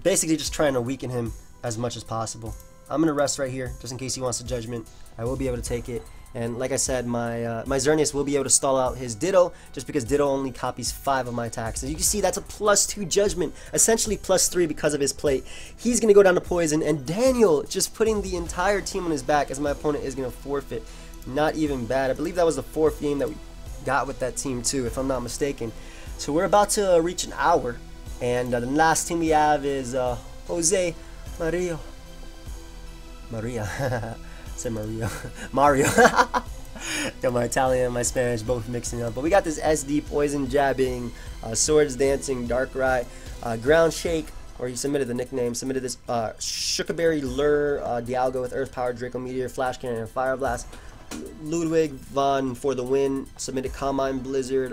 basically just trying to weaken him as much as possible. I'm going to rest right here, just in case he wants a Judgment. I will be able to take it, and like I said, my Xerneas will be able to stall out his Ditto, just because Ditto only copies 5 of my attacks. As you can see, that's a +2 Judgment, essentially +3 because of his plate. He's going to go down to Poison, and Daniel just putting the entire team on his back as my opponent is going to forfeit. Not even bad. I believe that was the 4th game that we got with that team too, if I'm not mistaken. So we're about to reach an hour, and the last team we have is Jose Maria. Said Mario. Mario. Got my Italian and my Spanish both mixing up. But we got this SD Poison Jabbing, Swords Dancing, Darkrai, Ground Shake, or he submitted the nickname, submitted this Shukaberry Lure, Dialga with Earth Power, Draco Meteor, Flash Cannon, and Fire Blast. Ludwig Von for the win, submitted Calm Mind, Blizzard,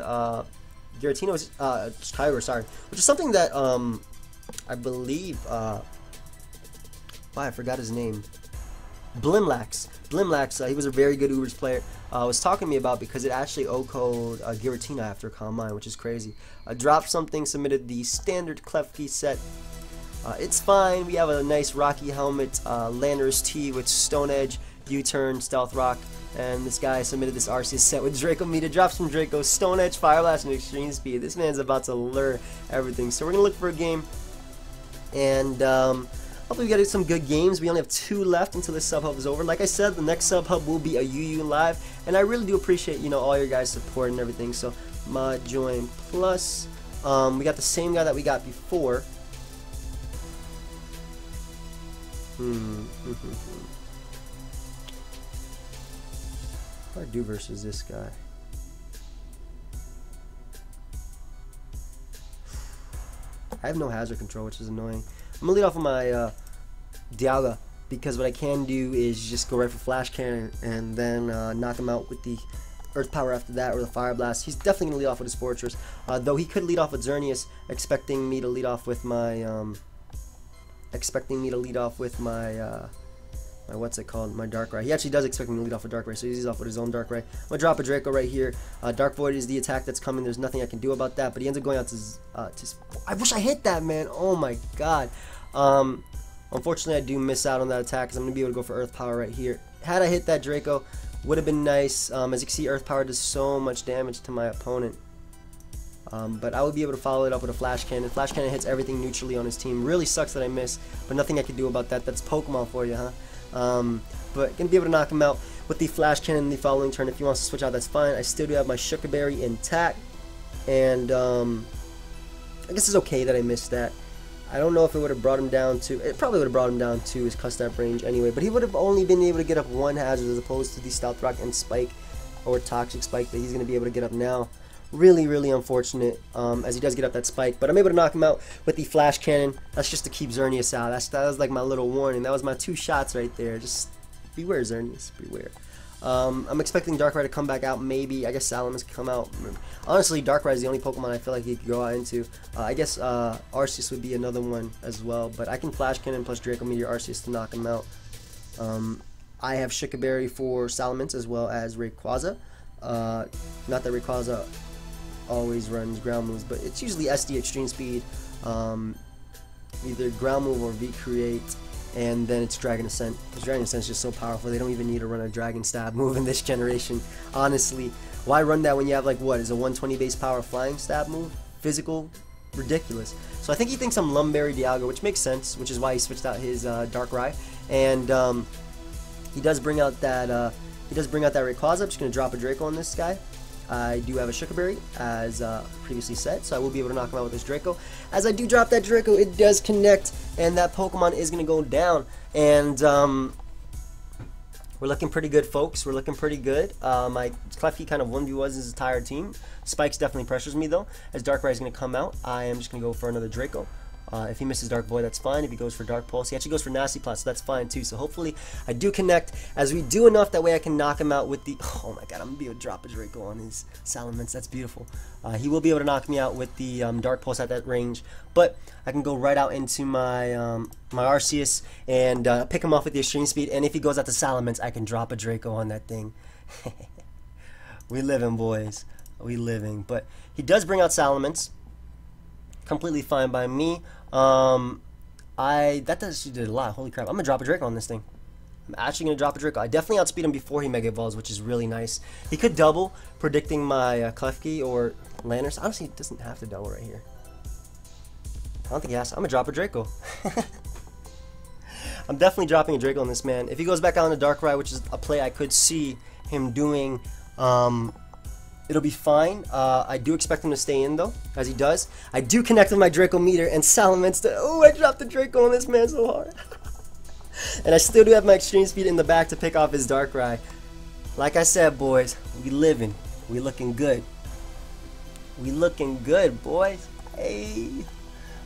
Giratino's Kyber, sorry, which is something that I believe I forgot his name. Blimlax, he was a very good UBERS player. Was talking to me about because it actually O-code Giratina after Calm Mind, which is crazy. Dropped something, submitted the standard Klefki set. It's fine. We have a nice Rocky Helmet, Landorus T with Stone Edge, U-Turn, Stealth Rock, and this guy submitted this Arceus set with Draco Meteor, drops from Draco, Stone Edge, Fire Blast, and Extreme Speed. This man's about to lure everything. So we're going to look for a game, and hopefully we get some good games. We only have 2 left until this sub-hub is over. Like I said, the next sub-hub will be a UU Live, and I really do appreciate, you know, all your guys' support and everything. So, Mod Join Plus. We got the same guy that we got before. What do I do versus this guy? I have no hazard control, which is annoying. I'm gonna lead off with my Dialga, because what I can do is just go right for Flash Cannon and then knock him out with the Earth Power after that, or the Fire Blast. He's definitely gonna lead off with his Fortress, though he could lead off with Xerneas, expecting me to lead off with my my what's it called? My Darkrai. He actually does expect me to lead off with Darkrai, so he leads off with his own Darkrai. I'm gonna drop a Draco right here. Dark Void is the attack that's coming. There's nothing I can do about that, but he ends up going out to I wish I hit that, man. Oh my god. Unfortunately, I do miss out on that attack, because I'm gonna be able to go for Earth Power right here. Had I hit that Draco, would have been nice. As you can see, Earth Power does so much damage to my opponent. But I would be able to follow it up with a Flash Cannon. Flash Cannon hits everything neutrally on his team. Really sucks that I missed, but nothing I can do about that. That's Pokemon for you, huh? But gonna be able to knock him out with the Flash Cannon in the following turn. If he wants to switch out, that's fine. I still do have my Sugar Berry intact, and I guess it's okay that I missed that. I don't know if it would have brought him down to, it probably would have brought him down to his custom range anyway, but he would have only been able to get up one hazard as opposed to the Stealth Rock and Spike, or Toxic Spike, that he's going to be able to get up now. Really, really unfortunate, as he does get up that Spike, but I'm able to knock him out with the Flash Cannon. That's just to keep Xerneas out. That was like my little warning. That was my 2 shots right there. Just beware, Xerneas, beware. I'm expecting Darkrai to come back out, maybe. I guess Salamence can come out. Honestly, Darkrai is the only Pokemon I feel like he could go out into. I guess Arceus would be another one as well, but I can Flash Cannon plus Draco Meteor Arceus to knock him out. I have Sugar Berry for Salamence as well as Rayquaza. Not that Rayquaza always runs ground moves, but it's usually SD Extreme Speed, either ground move or V-Create, and then it's Dragon Ascent, because Dragon Ascent is just so powerful. They don't even need to run a Dragon Stab move in this generation. Honestly, why run that when you have, like, what is a 120 base power Flying Stab move? Physical? Ridiculous. So I think he thinks I'm Lumberry Dialga, which makes sense, which is why he switched out his Darkrai, and he does bring out that Rayquaza. I'm just gonna drop a Draco on this guy. I do have a Sugar Berry, as previously said, so I will be able to knock him out with this Draco. As I do drop that Draco, it does connect, and that Pokemon is going to go down. And we're looking pretty good, folks. We're looking pretty good. My Klefki kind of 1v1s his entire team. Spikes definitely pressures me, though. As Darkrai is going to come out, I am just going to go for another Draco. If he misses Dark Void, that's fine. If he goes for Dark Pulse, he actually goes for Nasty Plot, so that's fine too. So hopefully I do connect, as we do enough, that way I can knock him out with the, oh my god, I'm going to be able to drop a Draco on his Salamence. That's beautiful. He will be able to knock me out with the Dark Pulse at that range, but I can go right out into my my Arceus and pick him off with the Extreme Speed, and if he goes out to Salamence, I can drop a Draco on that thing. We living, boys. We living. But he does bring out Salamence. Completely fine by me. That actually did a lot. Holy crap. I'm gonna drop a Draco on this thing. I'm actually gonna drop a Draco. I definitely outspeed him before he Mega Evolves, which is really nice. He could double, predicting my Klefki or Lanners. Honestly, he doesn't have to double right here. I don't think he has to. I'm gonna drop a Draco. I'm definitely dropping a Draco on this man. If he goes back out on the Darkrai, which is a play I could see him doing, it'll be fine. I do expect him to stay in, though, as he does. I do connect with my Draco Meter and Salamence to... Oh, I dropped the Draco on this man so hard. And I still do have my Extreme Speed in the back to pick off his Darkrai. Like I said, boys, we living. We looking good. We looking good, boys. Hey.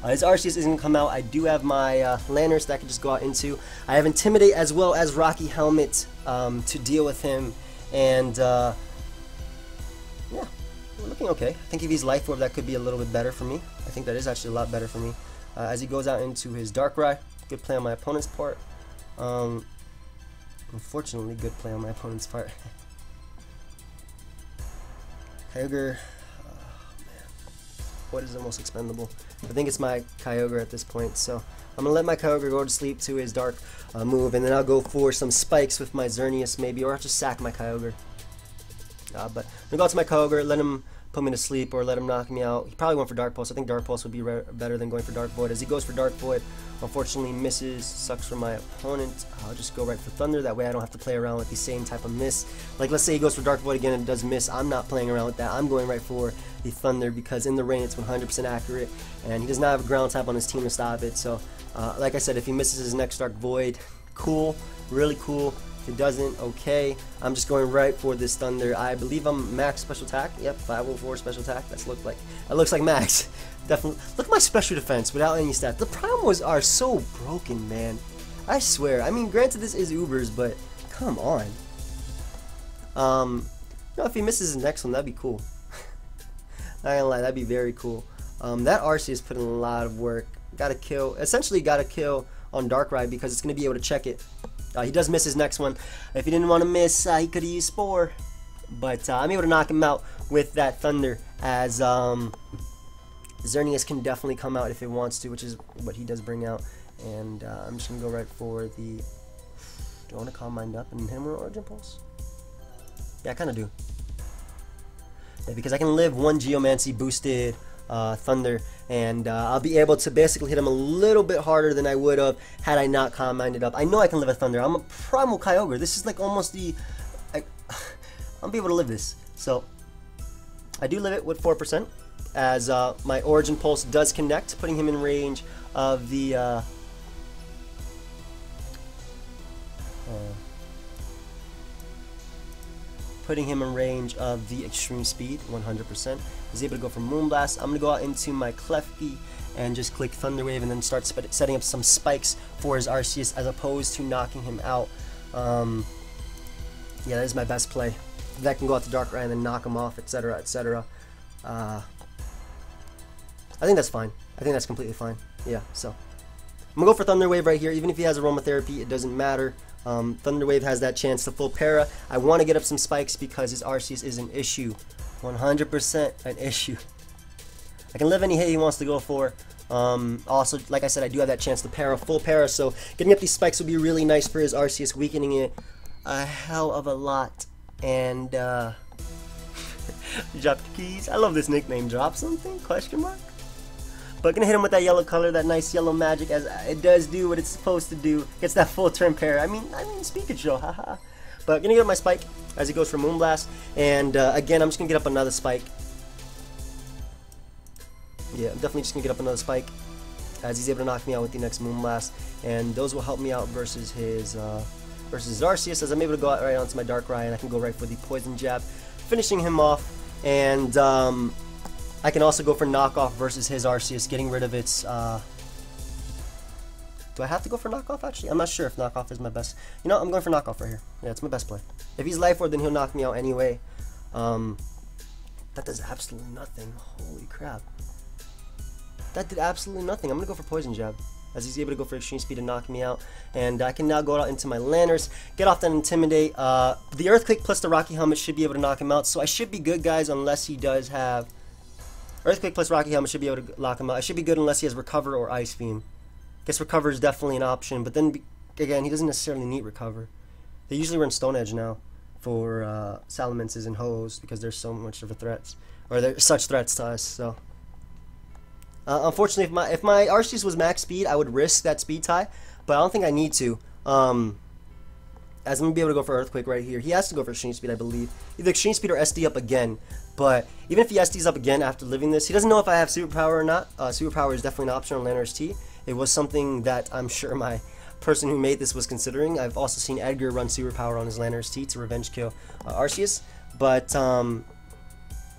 His Arceus isn't going to come out. I do have my Lanners that I can just go out into. I have Intimidate as well as Rocky Helmet to deal with him. And... yeah, we're looking okay. I think if he's Life Orb, that could be a little bit better for me. I think that is actually a lot better for me. As he goes out into his Darkrai, good play on my opponent's part. Unfortunately, good play on my opponent's part. Kyogre, oh man, what is the most expendable? I think it's my Kyogre at this point, so I'm gonna let my Kyogre go to sleep to his Dark move, and then I'll go for some Spikes with my Xerneas maybe, or I'll just sack my Kyogre. But I'm going to go out to my Kyogre, let him put me to sleep or let him knock me out. He probably went for Dark Pulse. I think Dark Pulse would be better than going for Dark Void. As he goes for Dark Void, unfortunately misses. Sucks for my opponent. I'll just go right for Thunder. That way I don't have to play around with the same type of miss. Like, let's say he goes for Dark Void again and does miss. I'm not playing around with that. I'm going right for the Thunder because in the rain it's 100% accurate. And he does not have a ground type on his team to stop it. So, like I said, if he misses his next Dark Void, cool. Really cool. If it doesn't, okay. I'm just going right for this Thunder. I believe I'm max special attack. Yep, 504 special attack. That looks like max. Definitely. Look at my special defense without any stats. The promos are so broken, man. I swear. I mean, granted this is UBERS, but come on. You know, if he misses his next one, that'd be cool. Not gonna lie, that'd be very cool. That RC has put in a lot of work. Essentially got to kill on Darkrai because it's gonna be able to check it. He does miss his next one. If he didn't want to miss, he could have used Spore. But I'm able to knock him out with that Thunder, as Xerneas can definitely come out if it wants to, which is what he does bring out. And I'm just going to go right for the... Do I want to Calm Mind Up and hit him with Origin Pulse? Yeah, I kind of do. Yeah, because I can live one Geomancy boosted Thunder, and I'll be able to basically hit him a little bit harder than I would have had I not Calm Minded Up. I know I can live a Thunder. I'm a Primal Kyogre. This is like almost the... I'll be able to live this. So, I do live it with 4%, as my Origin Pulse does connect, putting him in range of the... putting him in range of the Extreme Speed, 100%. He's able to go for Moonblast. I'm going to go out into my Klefki and just click Thunder Wave and then start setting up some spikes for his Arceus as opposed to knocking him out. Yeah, that is my best play. That can go out to Darkrai and then knock him off, etc., etc. I think that's fine. I think that's completely fine. Yeah, so I'm going to go for Thunder Wave right here. Even if he has Aromatherapy, it doesn't matter. Thunder Wave has that chance to full para. I want to get up some spikes because his Arceus is an issue. 100% an issue. I can live any hit he wants to go for. Also, like I said, I do have that chance to para, full para, so getting up these spikes would be really nice for his Arceus, weakening it a hell of a lot. And, drop the keys. I love this nickname. Drop something? Question mark? But gonna hit him with that yellow color, that nice yellow magic, as it does do what it's supposed to do. Gets that full turn pair. I mean, Pikachu, haha. But gonna get up my spike as he goes for Moonblast, and again, I'm just gonna get up another spike. Yeah, I'm definitely just gonna get up another spike, as he's able to knock me out with the next Moonblast, and those will help me out versus his Arceus, as I'm able to go out right onto my Darkrai, and I can go right for the Poison Jab, finishing him off, and I can also go for knockoff versus his Arceus, getting rid of its... Do I have to go for knockoff, actually? I'm not sure if knockoff is my best... You know, I'm going for knockoff right here. Yeah, it's my best play. If he's Life Orb, then he'll knock me out anyway. That does absolutely nothing. Holy crap. That did absolutely nothing. I'm going to go for Poison Jab, as he's able to go for Extreme Speed and knock me out. And I can now go out into my Landers, get off that Intimidate. The Earthquake plus the Rocky Helmet should be able to knock him out, so I should be good, guys, unless he does have... Earthquake plus Rocky Helmet should be able to lock him out. I should be good unless he has Recover or Ice Beam. Guess Recover is definitely an option, but then, again, he doesn't necessarily need Recover. They usually run Stone Edge now for Salamances and Ho-Ohs because there's so much of a threats, or there's such threats to us, so... unfortunately, if my Arceus was max speed, I would risk that speed tie, but I don't think I need to. As I'm going to be able to go for Earthquake right here. He has to go for Extreme Speed, I believe. Either Extreme Speed or SD up again. But even if he SDs up again after living this, he doesn't know if I have Superpower or not. Superpower is definitely an option on Landers T. It was something that I'm sure my person who made this was considering. I've also seen Edgar run Superpower on his Landers T to revenge kill Arceus. But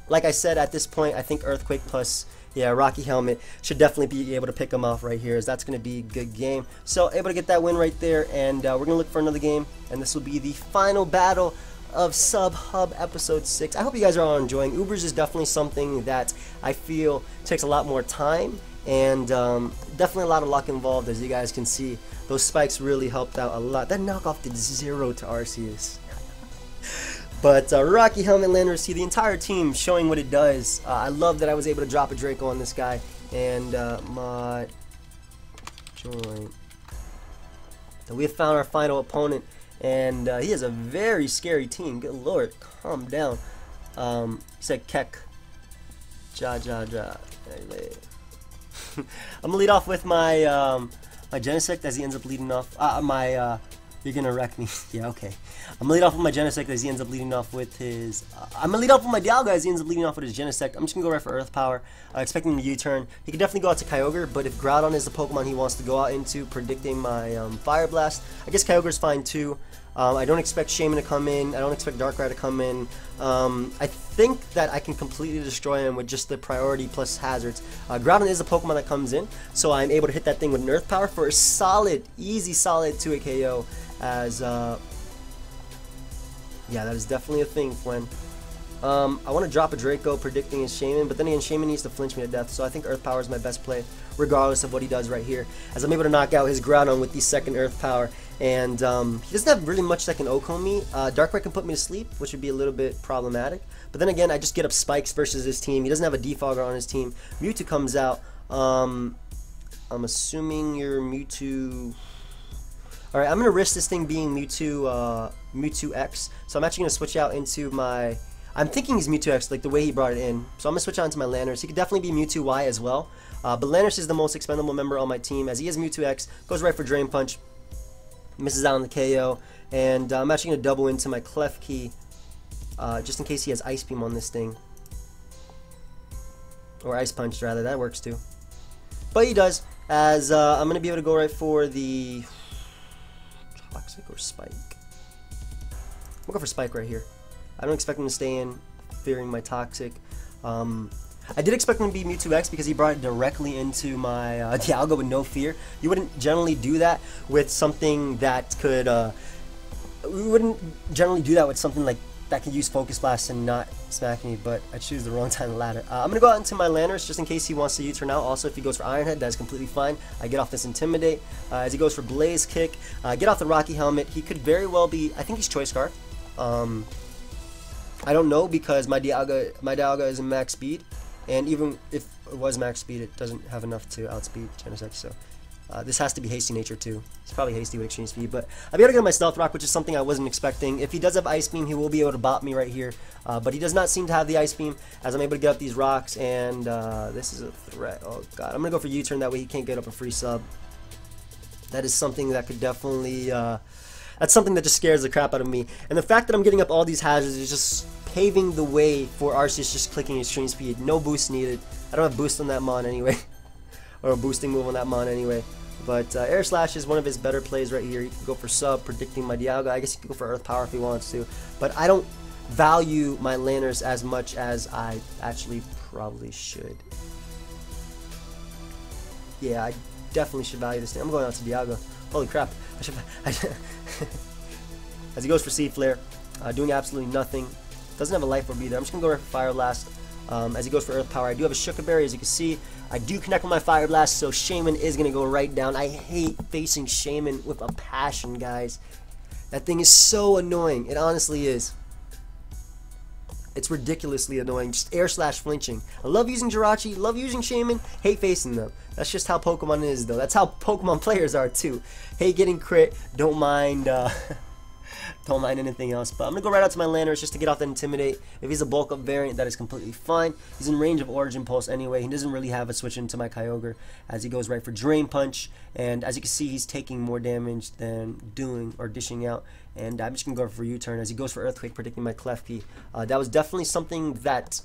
like I said, at this point, I think Earthquake plus... Yeah, Rocky Helmet should definitely be able to pick him off right here, as that's going to be a good game. So, able to get that win right there, and we're going to look for another game, and this will be the final battle of Sub-Hub Episode 6. I hope you guys are all enjoying. UBERS is definitely something that I feel takes a lot more time, and definitely a lot of luck involved, as you guys can see. Those spikes really helped out a lot. That knockoff did 0 to Arceus. But Rocky Helmet, Landers T, the entire team showing what it does. I love that I was able to drop a Draco on this guy. And my joint. So we have found our final opponent. And he has a very scary team. Good lord, calm down. He said Kek. Ja. I'm gonna lead off with my my Genesect as he ends up leading off. You're gonna wreck me. Yeah, okay. I'm gonna lead off with my Genesect as he ends up leading off with his... I'm gonna lead off with my Dialga as he ends up leading off with his Genesect. I'm just gonna go right for Earth Power, expecting him to U-turn. He could definitely go out to Kyogre, but if Groudon is the Pokemon he wants to go out into, predicting my Fire Blast, I guess Kyogre's fine too. I don't expect Shaman to come in. I don't expect Darkrai to come in. I think that I can completely destroy him with just the priority plus hazards. Groudon is a Pokemon that comes in, so I'm able to hit that thing with an Earth Power for a solid, easy, solid 2-hit KO. As yeah, that is definitely a thing, Flynn. I want to drop a Draco predicting his Shaman, but then again, Shaman needs to flinch me to death, so I think Earth Power is my best play, regardless of what he does right here, as I'm able to knock out his Groudon with the second Earth Power. And he doesn't have really much that can OHKO me. Darkrai can put me to sleep, which would be a little bit problematic. But then again, I just get up spikes versus his team. He doesn't have a defogger on his team. Mewtwo comes out. I'm assuming you're Mewtwo. Alright, I'm going to risk this thing being Mewtwo X. So I'm actually going to switch out into my... I'm thinking he's Mewtwo X, like the way he brought it in. So I'm going to switch out into my Landers. He could definitely be Mewtwo Y as well. But Landers is the most expendable member on my team, as he is Mewtwo X. Goes right for Drain Punch. Misses out on the KO. And I'm actually going to double into my Klefki, just in case he has Ice Beam on this thing. Or Ice Punch, rather. That works too. But he does, as I'm going to be able to go right for the... Toxic or Spike? We'll go for Spike right here. I don't expect him to stay in, fearing my Toxic. I did expect him to be Mewtwo X because he brought it directly into my Dialga with no fear. You wouldn't generally do that with something that could... we wouldn't generally do that with something like that could use Focus Blast and not smack me, but I choose the wrong time of the ladder. I'm going to go out into my Landers just in case he wants to U-turn out. Also, if he goes for Iron Head, that is completely fine. I get off this Intimidate. As he goes for Blaze Kick, get off the Rocky Helmet. He could very well be... I think he's Choice Scarf. I don't know because my Dialga is in max speed, and even if it was max speed, it doesn't have enough to outspeed Genesect, so this has to be Hasty Nature too. It's probably Hasty with Extreme Speed, but I'll be able to get my Stealth Rock, which is something I wasn't expecting. If he does have Ice Beam, he will be able to bop me right here, but he does not seem to have the Ice Beam, as I'm able to get up these rocks, and this is a threat. Oh god, I'm going to go for U-turn, that way he can't get up a free sub. That is something that could definitely... that's something that just scares the crap out of me. And the fact that I'm getting up all these hazards is just paving the way for Arceus just clicking Extreme Speed. No boost needed. I don't have boost on that Mon anyway. Or a boosting move on that Mon anyway. But Air Slash is one of his better plays right here. He can go for sub, predicting my Dialga. I guess he can go for Earth Power if he wants to. But I don't value my Landers as much as I actually probably should. Yeah, I definitely should value this thing. I'm going out to Dialga. Holy crap. As he goes for Seed Flare, doing absolutely nothing. Doesn't have a Life Orb either. I'm just going to go right for Fire Blast. As he goes for Earth Power, I do have a Shuka Berry, as you can see. I do connect with my Fire Blast, so Shaman is going to go right down. I hate facing Shaman with a passion, guys. That thing is so annoying. It honestly is. It's ridiculously annoying. Just air slash flinching. I love using Jirachi, love using Shaman, hate facing them. That's just how Pokemon is, though. That's how Pokemon players are, too. Hate getting crit, don't mind... don't mind anything else, but I'm going to go right out to my Landers just to get off that Intimidate. If he's a bulk up variant, that is completely fine. He's in range of Origin Pulse anyway. He doesn't really have a switch into my Kyogre, as he goes right for Drain Punch, and as you can see, he's taking more damage than doing or dishing out, and I'm just going to go for U-turn as he goes for Earthquake, predicting my Klefki. That was definitely something that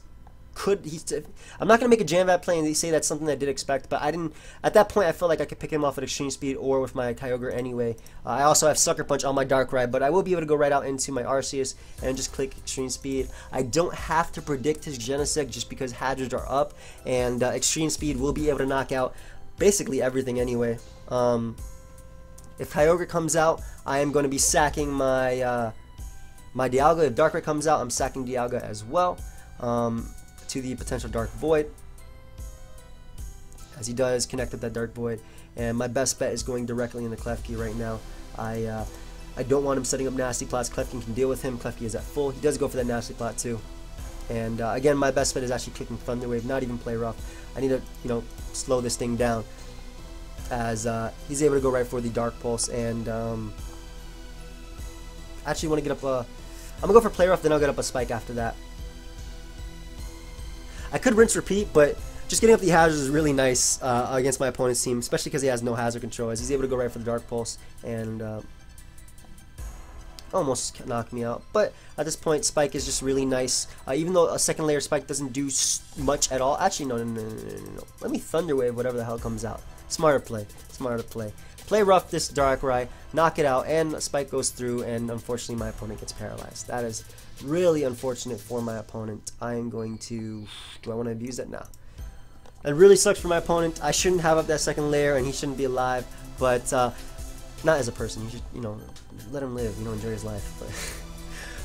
I'm not going to make a Janvat play and they say that's something I did expect, but I didn't. At that point, I felt like I could pick him off at Extreme Speed or with my Kyogre anyway. I also have Sucker Punch on my Darkrai, but I will be able to go right out into my Arceus and just click Extreme Speed. I don't have to predict his Genesect just because hazards are up, and Extreme Speed will be able to knock out basically everything anyway. If Kyogre comes out, I am going to be sacking my my Dialga. If Darkrai comes out, I'm sacking Dialga as well. To the potential Dark Void, as he does connect with that Dark Void, and my best bet is going directly into Klefki right now. I don't want him setting up Nasty Plots. Klefki can deal with him. Klefki is at full. He does go for that Nasty Plot too, and again, my best bet is actually clicking Thunder Wave, not even play rough. I need to slow this thing down, as he's able to go right for the Dark Pulse, and actually want to get up I'm gonna go for play rough, then I'll get up a Spike after that. I could rinse repeat, but just getting up the hazards is really nice against my opponent's team, especially because he has no hazard control, as he's able to go right for the Dark Pulse and almost knock me out. But at this point, Spike is just really nice, even though a second layer Spike doesn't do much at all. Actually, no. Let me Thunder Wave whatever the hell comes out. Smarter play. play rough this Darkrai, knock it out, and a spike goes through, and unfortunately my opponent gets paralyzed. That is really unfortunate for my opponent. I am going to... do I want to abuse it? No. It really sucks for my opponent. I shouldn't have up that second layer, and he shouldn't be alive, but not as a person. You should, you know, let him live, you know, enjoy his life.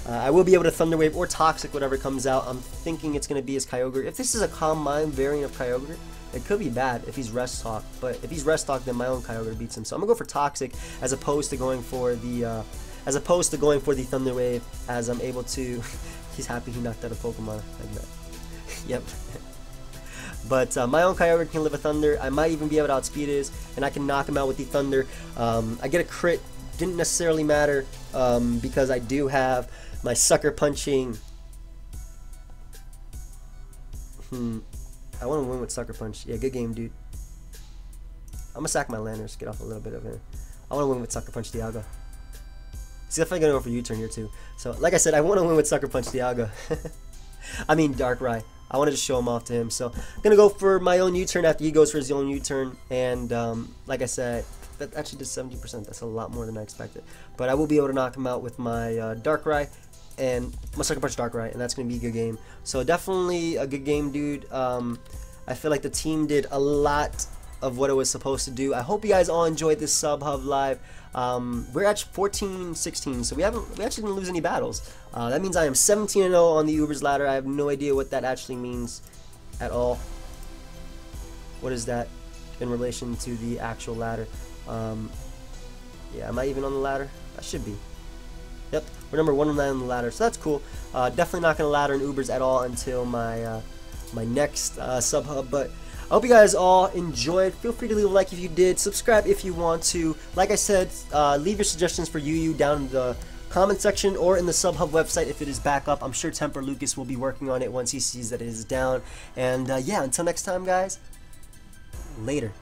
But I will be able to Thunder Wave or Toxic, whatever comes out. I'm thinking it's going to be his Kyogre. If this is a Calm Mind variant of Kyogre, it could be bad if he's Rest Talk, but if he's Rest Talk, then my own Kyogre beats him. So I'm gonna go for Toxic as opposed to going for the Thunder Wave, as I'm able to. He's happy he knocked out a Pokemon. Yep. But my own Kyogre can live a Thunder. I might even be able to outspeed his, and I can knock him out with the Thunder. I get a crit. Didn't necessarily matter because I do have my Sucker Punching. I want to win with Sucker Punch. Yeah, good game, dude. I'm going to sack my Landers, get off a little bit of it. I want to win with Sucker Punch Dialga. He's definitely going to go for U-turn here, too. So, like I said, I want to win with Sucker Punch Dialga. I mean, Darkrai. I want to just show him off to him. So, I'm going to go for my own U-turn after he goes for his own U-turn. And, like I said, that actually did 70%. That's a lot more than I expected. But I will be able to knock him out with my Darkrai. And my Sucker Punch Darkrai, and that's going to be a good game. So definitely a good game, dude. I feel like the team did a lot of what it was supposed to do. I hope you guys all enjoyed this Sub Hub Live. We're at 14-16, so we actually didn't lose any battles. That means I am 17-0 on the UBERS ladder. I have no idea what that actually means at all. What is that in relation to the actual ladder? Yeah, am I even on the ladder? I should be. Yep, we're number 109 on the ladder, so that's cool. Definitely not going to ladder in UBERS at all until my my next Sub Hub, but I hope you guys all enjoyed. Feel free to leave a like if you did. Subscribe if you want to. Like I said, leave your suggestions for UU down in the comment section or in the Sub Hub website if it is back up. I'm sure Temper Lucas will be working on it once he sees that it is down. And yeah, until next time, guys, later.